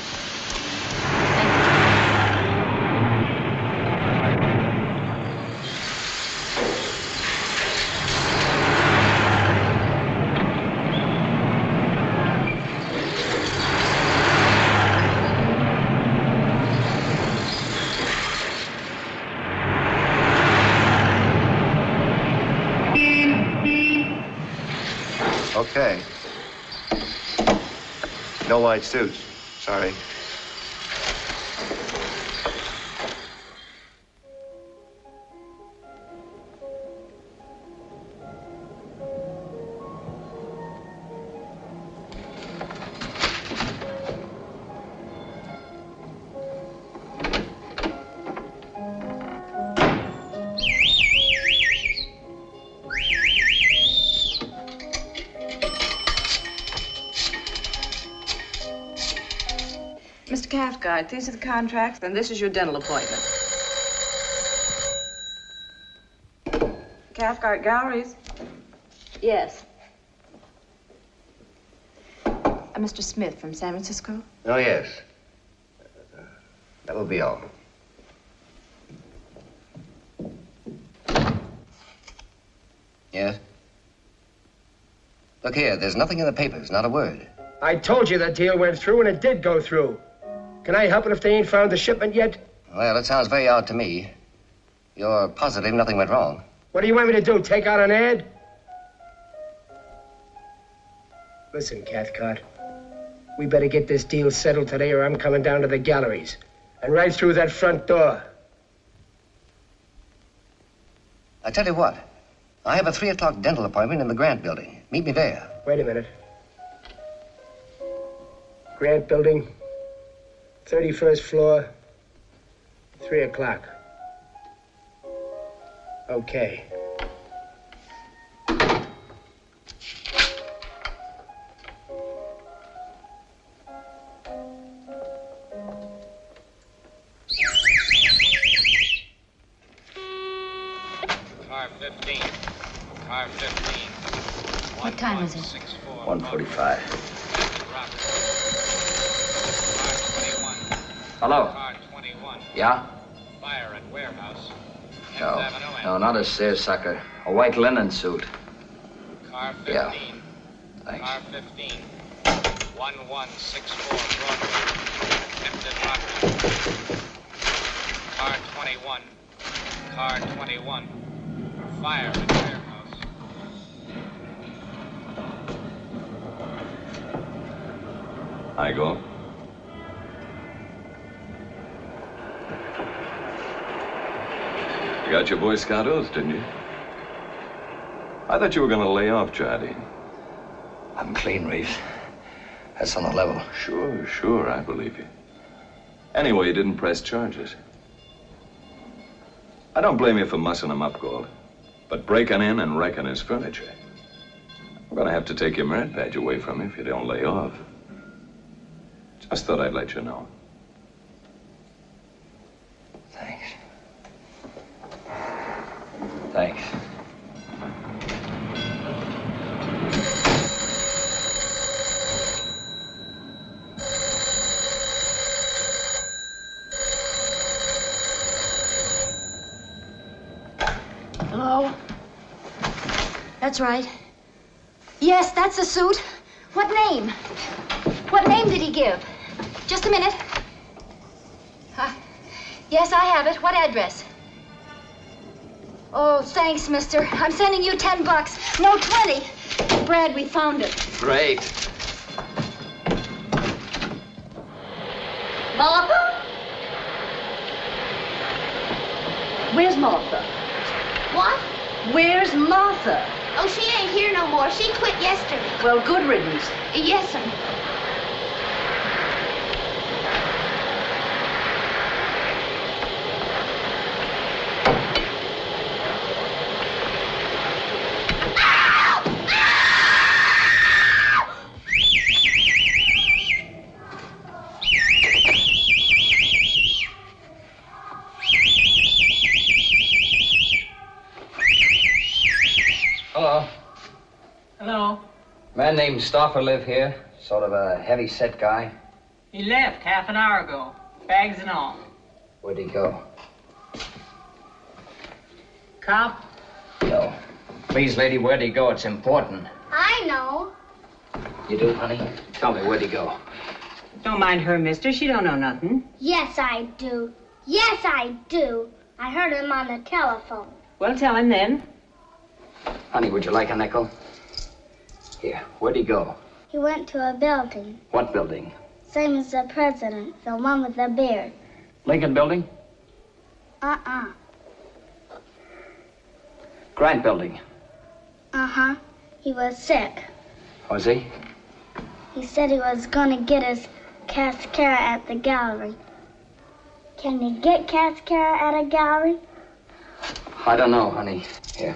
Okay. No white suits. Sorry. Mr. Cathcart, these are the contracts, and this is your dental appointment. Cathcart Galleries? Yes. Mr. Smith from San Francisco? Oh, yes. That will be all. Yes? Look here, there's nothing in the papers, not a word. I told you that deal went through, and it did go through. Can I help it if they ain't found the shipment yet? Well, it sounds very odd to me. You're positive nothing went wrong? What do you want me to do, take out an ad? Listen, Cathcart. We better get this deal settled today, or I'm coming down to the galleries. And right through that front door. I tell you what. I have a 3 o'clock dental appointment in the Grant Building. Meet me there. Wait a minute. Grant Building, 31st floor, 3 o'clock. Okay. Car 15. Car 15. What time is it? 1:45. Hello? Car 21. Yeah? Fire at warehouse. No, not a seersucker. A white linen suit. Car 15. Yeah. Thanks. Car 15. 1164 Broadway. Empty robbery. Car 21. Car 21. Fire at warehouse. I go. You got your Boy Scout oath, didn't you? I thought you were going to lay off, Jardine. I'm clean, Reeves. That's on the level. Sure, I believe you. Anyway, you didn't press charges. I don't blame you for mussing him up, Galt. But breaking in and wrecking his furniture. I'm gonna have to take your merit badge away from you if you don't lay off. Just thought I'd let you know. Thanks. Thanks. Hello? That's right. Yes, that's the suit. What name? What name did he give? Just a minute. Yes, I have it. What address? Oh, thanks, mister. I'm sending you $10. No, 20. Brad, we found it. Great. Martha? Where's Martha? What? Where's Martha? Oh, she ain't here no more. She quit yesterday. Well, good riddance. Yes, sir. Hello. Hello. Man named Stoffer live here. Sort of a heavy-set guy. He left half an hour ago. Bags and all. Where'd he go? Cop? No. Please, lady, where'd he go? It's important. I know. You do, honey? Tell me, where'd he go? Don't mind her, mister. She don't know nothing. Yes, I do. Yes, I do. I heard him on the telephone. Well, tell him then. Honey, would you like a nickel? Here, where'd he go? He went to a building, What building? same as the president, the one with the beard. Lincoln Building? Uh-uh. Grant Building. Uh-huh. He was sick. Was he? He said he was gonna get his cascara at the gallery. Can you get cascara at a gallery? I don't know, honey. Here.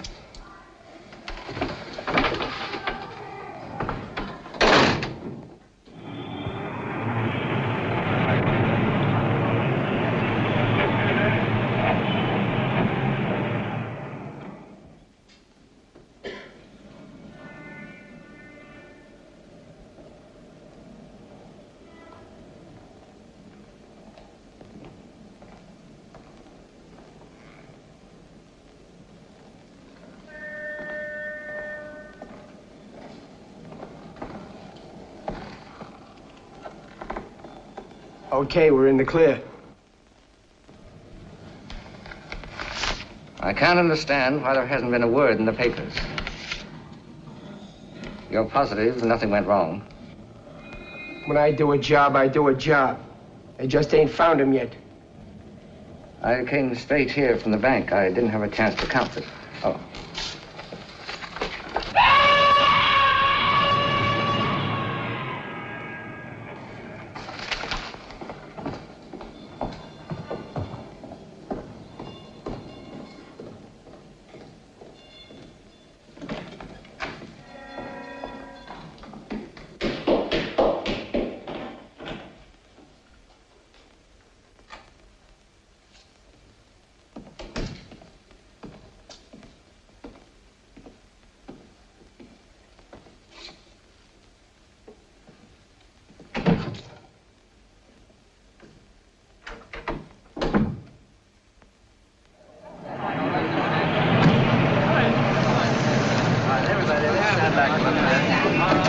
Okay, we're in the clear. I can't understand why there hasn't been a word in the papers. You're positive nothing went wrong? When I do a job, I do a job. They just ain't found him yet. I came straight here from the bank. I didn't have a chance to count it. Oh.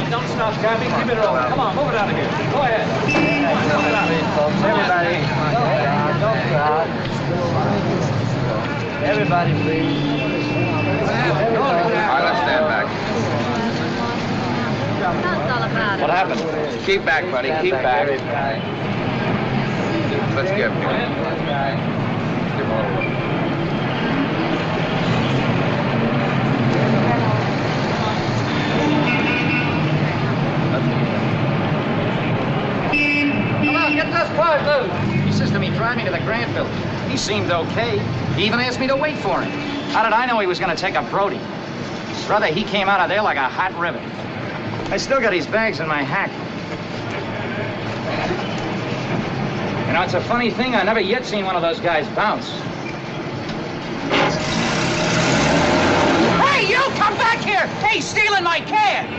Don't stop driving. Keep it rolling. Come on, move it out of here. Go ahead. Everybody. Don't crowd. Everybody, please. All right, let's stand back. What happened? Keep back, buddy. Keep back. Let's get him. Come on, get this quiet, move. He says seemed okay. He even asked me to wait for him. How did I know he was going to take a Brody? Brother, he came out of there like a hot rivet. I still got his bags in my hack. You know, it's a funny thing. I never yet seen one of those guys bounce. Hey, you! Come back here! Hey, stealing my can!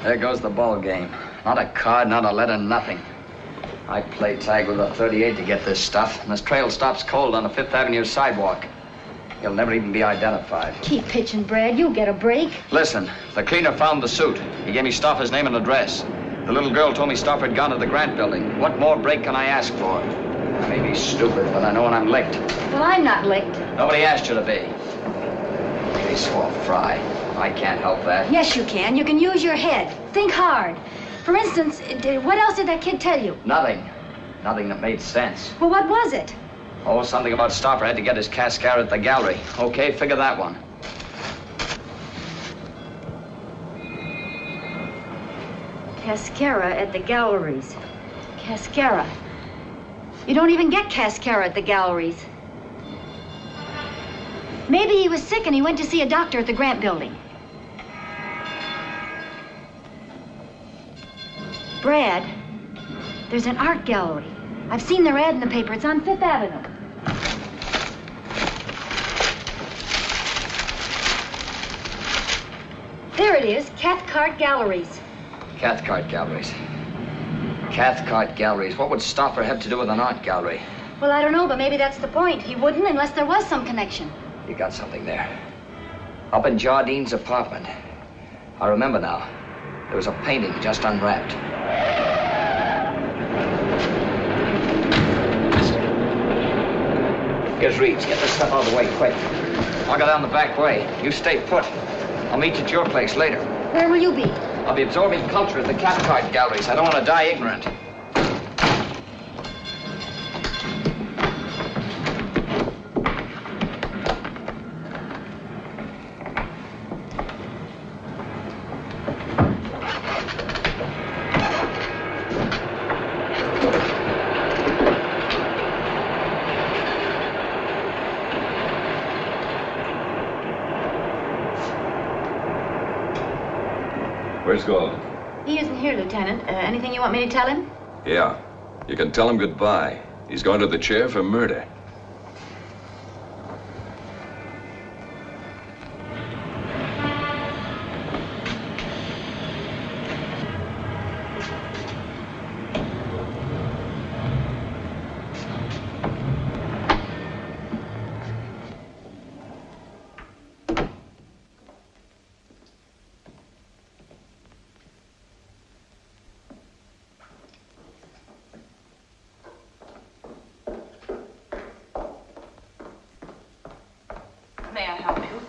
There goes the ball game. Not a card, not a letter, nothing. I play tag with a 38 to get this stuff, and this trail stops cold on the 5th Avenue sidewalk. He'll never even be identified. Keep pitching, Brad. You'll get a break. Listen, the cleaner found the suit. He gave me Stoffer's name and address. The little girl told me Stoffer had gone to the Grant building. What more break can I ask for? I may be stupid, but I know when I'm licked. Well, I'm not licked. Nobody asked you to be. They swore fry. I can't help that. Yes, you can. You can use your head. Think hard. For instance, what else did that kid tell you? Nothing. Nothing that made sense. Well, what was it? Oh, something about Stoffer had to get his cascara at the gallery. Okay, figure that one. Cascara at the galleries. Cascara. You don't even get cascara at the galleries. Maybe he was sick and he went to see a doctor at the Grant building. Brad, there's an art gallery. I've seen their ad in the paper. It's on 5th Avenue. There it is, Cathcart Galleries. Cathcart Galleries. Cathcart Galleries. What would Stoffer have to do with an art gallery? Well, I don't know, but maybe that's the point. He wouldn't unless there was some connection. You got something there. Up in Jardine's apartment. I remember now. There was a painting just unwrapped. Here's Reeves. Get this stuff out of the way, quick. I'll go down the back way. You stay put. I'll meet you at your place later. Where will you be? I'll be absorbing culture at the Cathcart Galleries. I don't want to die ignorant. Where's Galt? He isn't here, Lieutenant. Anything you want me to tell him? Yeah. You can tell him goodbye. He's going to the chair for murder. May I help you?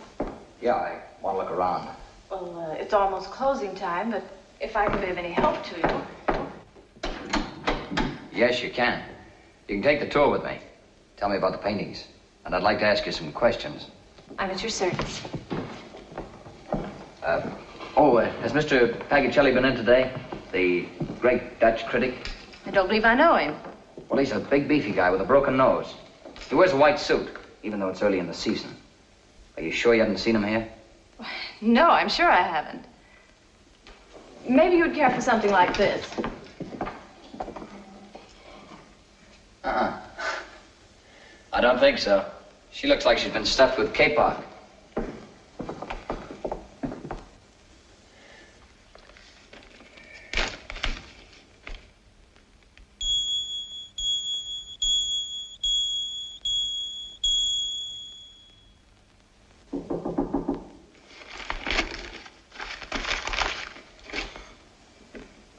Yeah, I want to look around. Well, it's almost closing time, but if I can be of any help to you. Yes, you can. You can take the tour with me. Tell me about the paintings. And I'd like to ask you some questions. I'm at your service. Has Mr. Pagicelli been in today? The great Dutch critic? I don't believe I know him. Well, he's a big, beefy guy with a broken nose. He wears a white suit, even though it's early in the season. Are you sure you haven't seen him here? No, I'm sure I haven't. Maybe you'd care for something like this. I don't think so. She looks like she's been stuffed with kapok.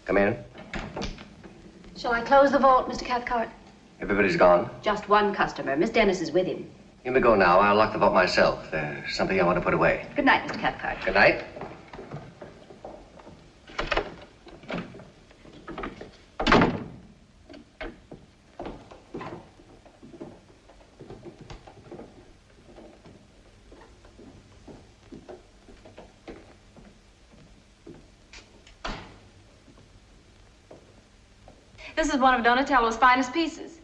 Come in. Shall I close the vault, Mr. Cathcart? Everybody's gone. Just one customer. Miss Dennis is with him. You may go now. I'll lock the vault myself. There's something I want to put away. Good night, Mr. Cathcart. Good night. This is one of Donatello's finest pieces.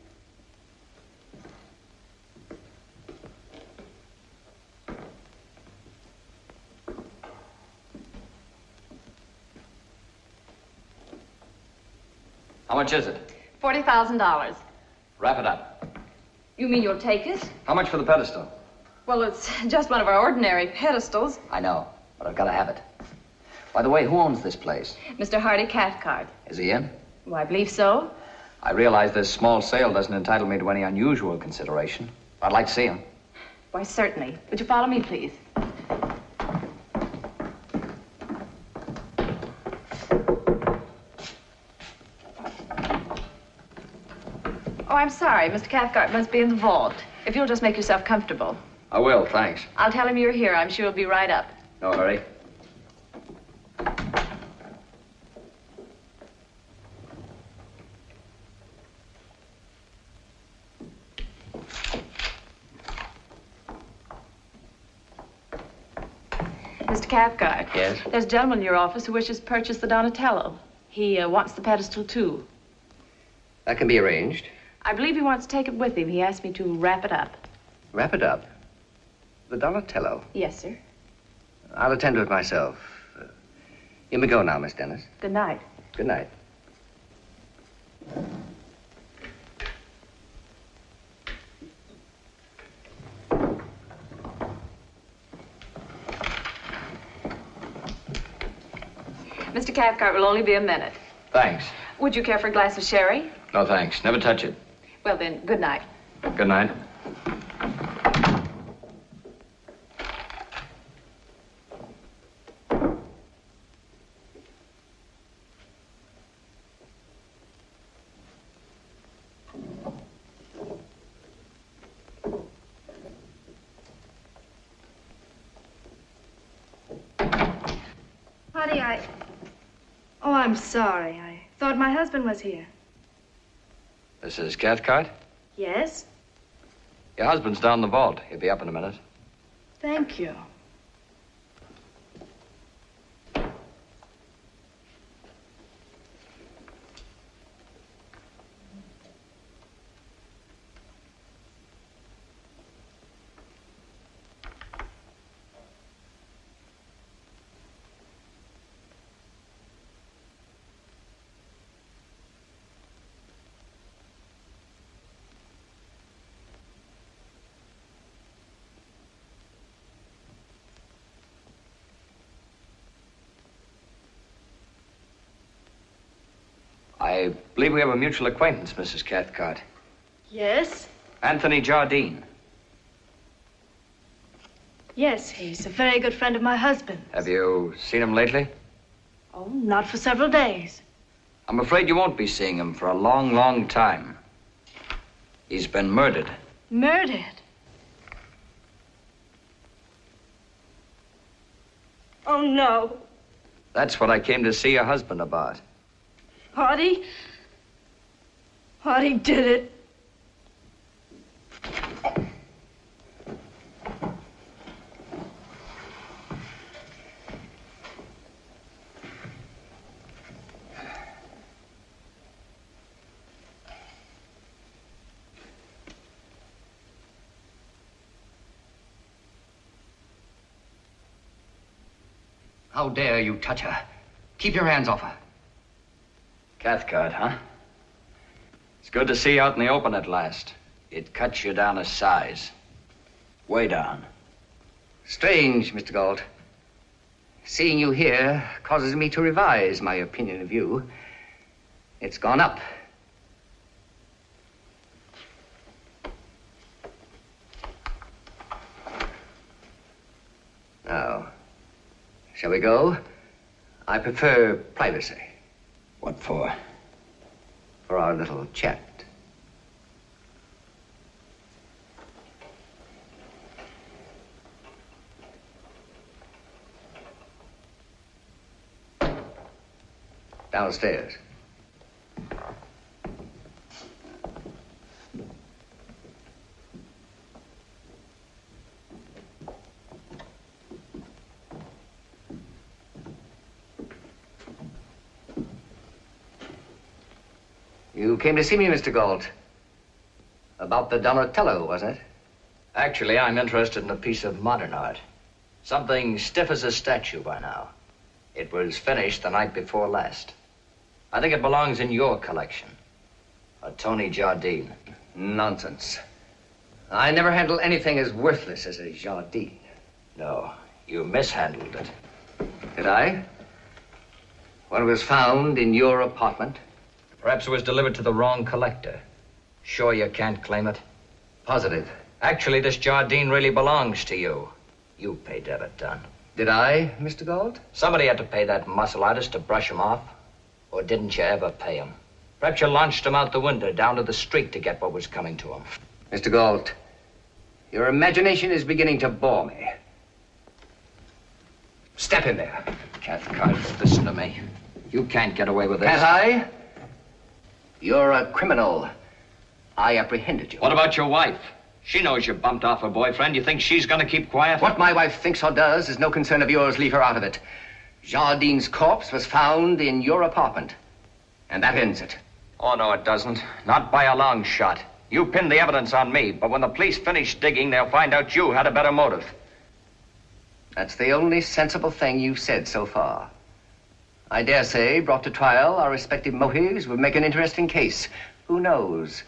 How much is it? $40,000. Wrap it up. You mean you'll take it? How much for the pedestal? Well, it's just one of our ordinary pedestals. I know, but I've got to have it. By the way, who owns this place? Mr. Hardy Cathcart. Is he in? Well, I believe so. I realize this small sale doesn't entitle me to any unusual consideration. I'd like to see him. Why, certainly. Would you follow me, please? Oh, I'm sorry. Mr. Cathcart must be in the vault. If you'll just make yourself comfortable. I will, thanks. I'll tell him you're here. I'm sure he'll be right up. No hurry. Mr. Cathcart. Yes? There's a gentleman in your office who wishes to purchase the Donatello. He wants the pedestal, too. That can be arranged. I believe he wants to take it with him. He asked me to wrap it up. Wrap it up. The Donatello. Yes, sir. I'll attend to it myself. You may go now, Miss Dennis. Good night. Good night. Mr. Cathcart will only be a minute. Thanks. Would you care for a glass of sherry? No, thanks. Never touch it. Well, then, good night. Good night. Honey, Oh, I'm sorry. I thought my husband was here. This is Cathcart? Yes? Your husband's down the vault. He'll be up in a minute. Thank you. I believe we have a mutual acquaintance, Mrs. Cathcart. Yes? Anthony Jardine. Yes, he's a very good friend of my husband. Have you seen him lately? Oh, not for several days. I'm afraid you won't be seeing him for a long, long time. He's been murdered. Murdered? Oh, no. That's what I came to see your husband about. Hardy? Hardy did it. How dare you touch her? Keep your hands off her. Cathcart, huh? It's good to see you out in the open at last. It cuts you down a size. Way down. Strange, Mr. Galt. Seeing you here causes me to revise my opinion of you. It's gone up. Now, shall we go? I prefer privacy. What for? For our little chat. Downstairs. You came to see me, Mr. Galt. About the Donatello, wasn't it? Actually, I'm interested in a piece of modern art. Something stiff as a statue by now. It was finished the night before last. I think it belongs in your collection. A Tony Jardine. Nonsense. I never handle anything as worthless as a Jardine. No, you mishandled it. Did I? When it was found in your apartment? Perhaps it was delivered to the wrong collector. Sure you can't claim it? Positive. Actually, this Jardine really belongs to you. You paid to have it done. Did I, Mr. Galt? Somebody had to pay that muscle artist to brush him off. Or didn't you ever pay him? Perhaps you launched him out the window down to the street to get what was coming to him. Mr. Galt, your imagination is beginning to bore me. Step in there. Cathcart, listen to me. You can't get away with this. Can't I? You're a criminal. I apprehended you. What about your wife? She knows you bumped off her boyfriend. You think she's gonna keep quiet? What my wife thinks or does is no concern of yours. Leave her out of it. Jardine's corpse was found in your apartment. And that ends it. Oh, no, it doesn't. Not by a long shot. You pinned the evidence on me, but when the police finish digging, they'll find out you had a better motive. That's the only sensible thing you've said so far. I dare say, brought to trial, our respective motives would make an interesting case. Who knows?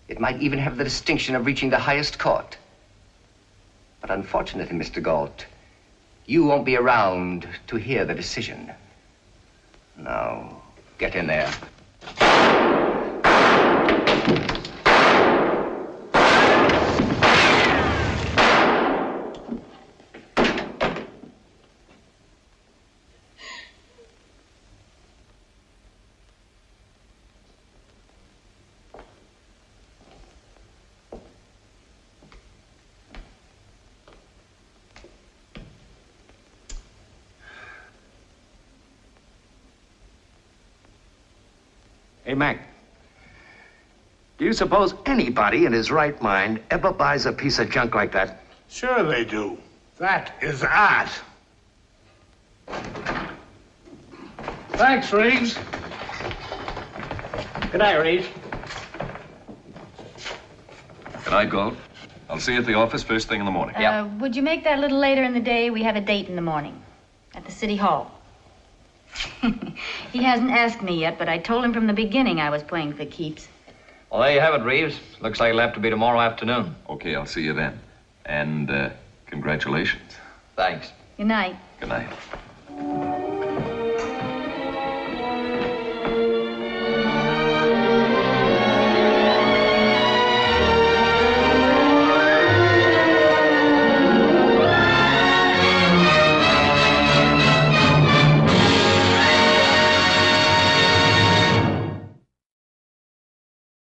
It might even have the distinction of reaching the highest court. But unfortunately, Mr. Galt, you won't be around to hear the decision. Now, get in there. Hey, Mac. Do you suppose anybody in his right mind ever buys a piece of junk like that? Sure they do. That is art. Thanks, Reeves. Good night, Reeves. Good night, Galt. I'll see you at the office first thing in the morning. Would you make that a little later in the day? We have a date in the morning at the city hall. He hasn't asked me yet, but I told him from the beginning I was playing for keeps. Well, there you have it, Reeves. Looks like it'll have to be tomorrow afternoon. Okay, I'll see you then. And, congratulations. Thanks. Good night. Good night.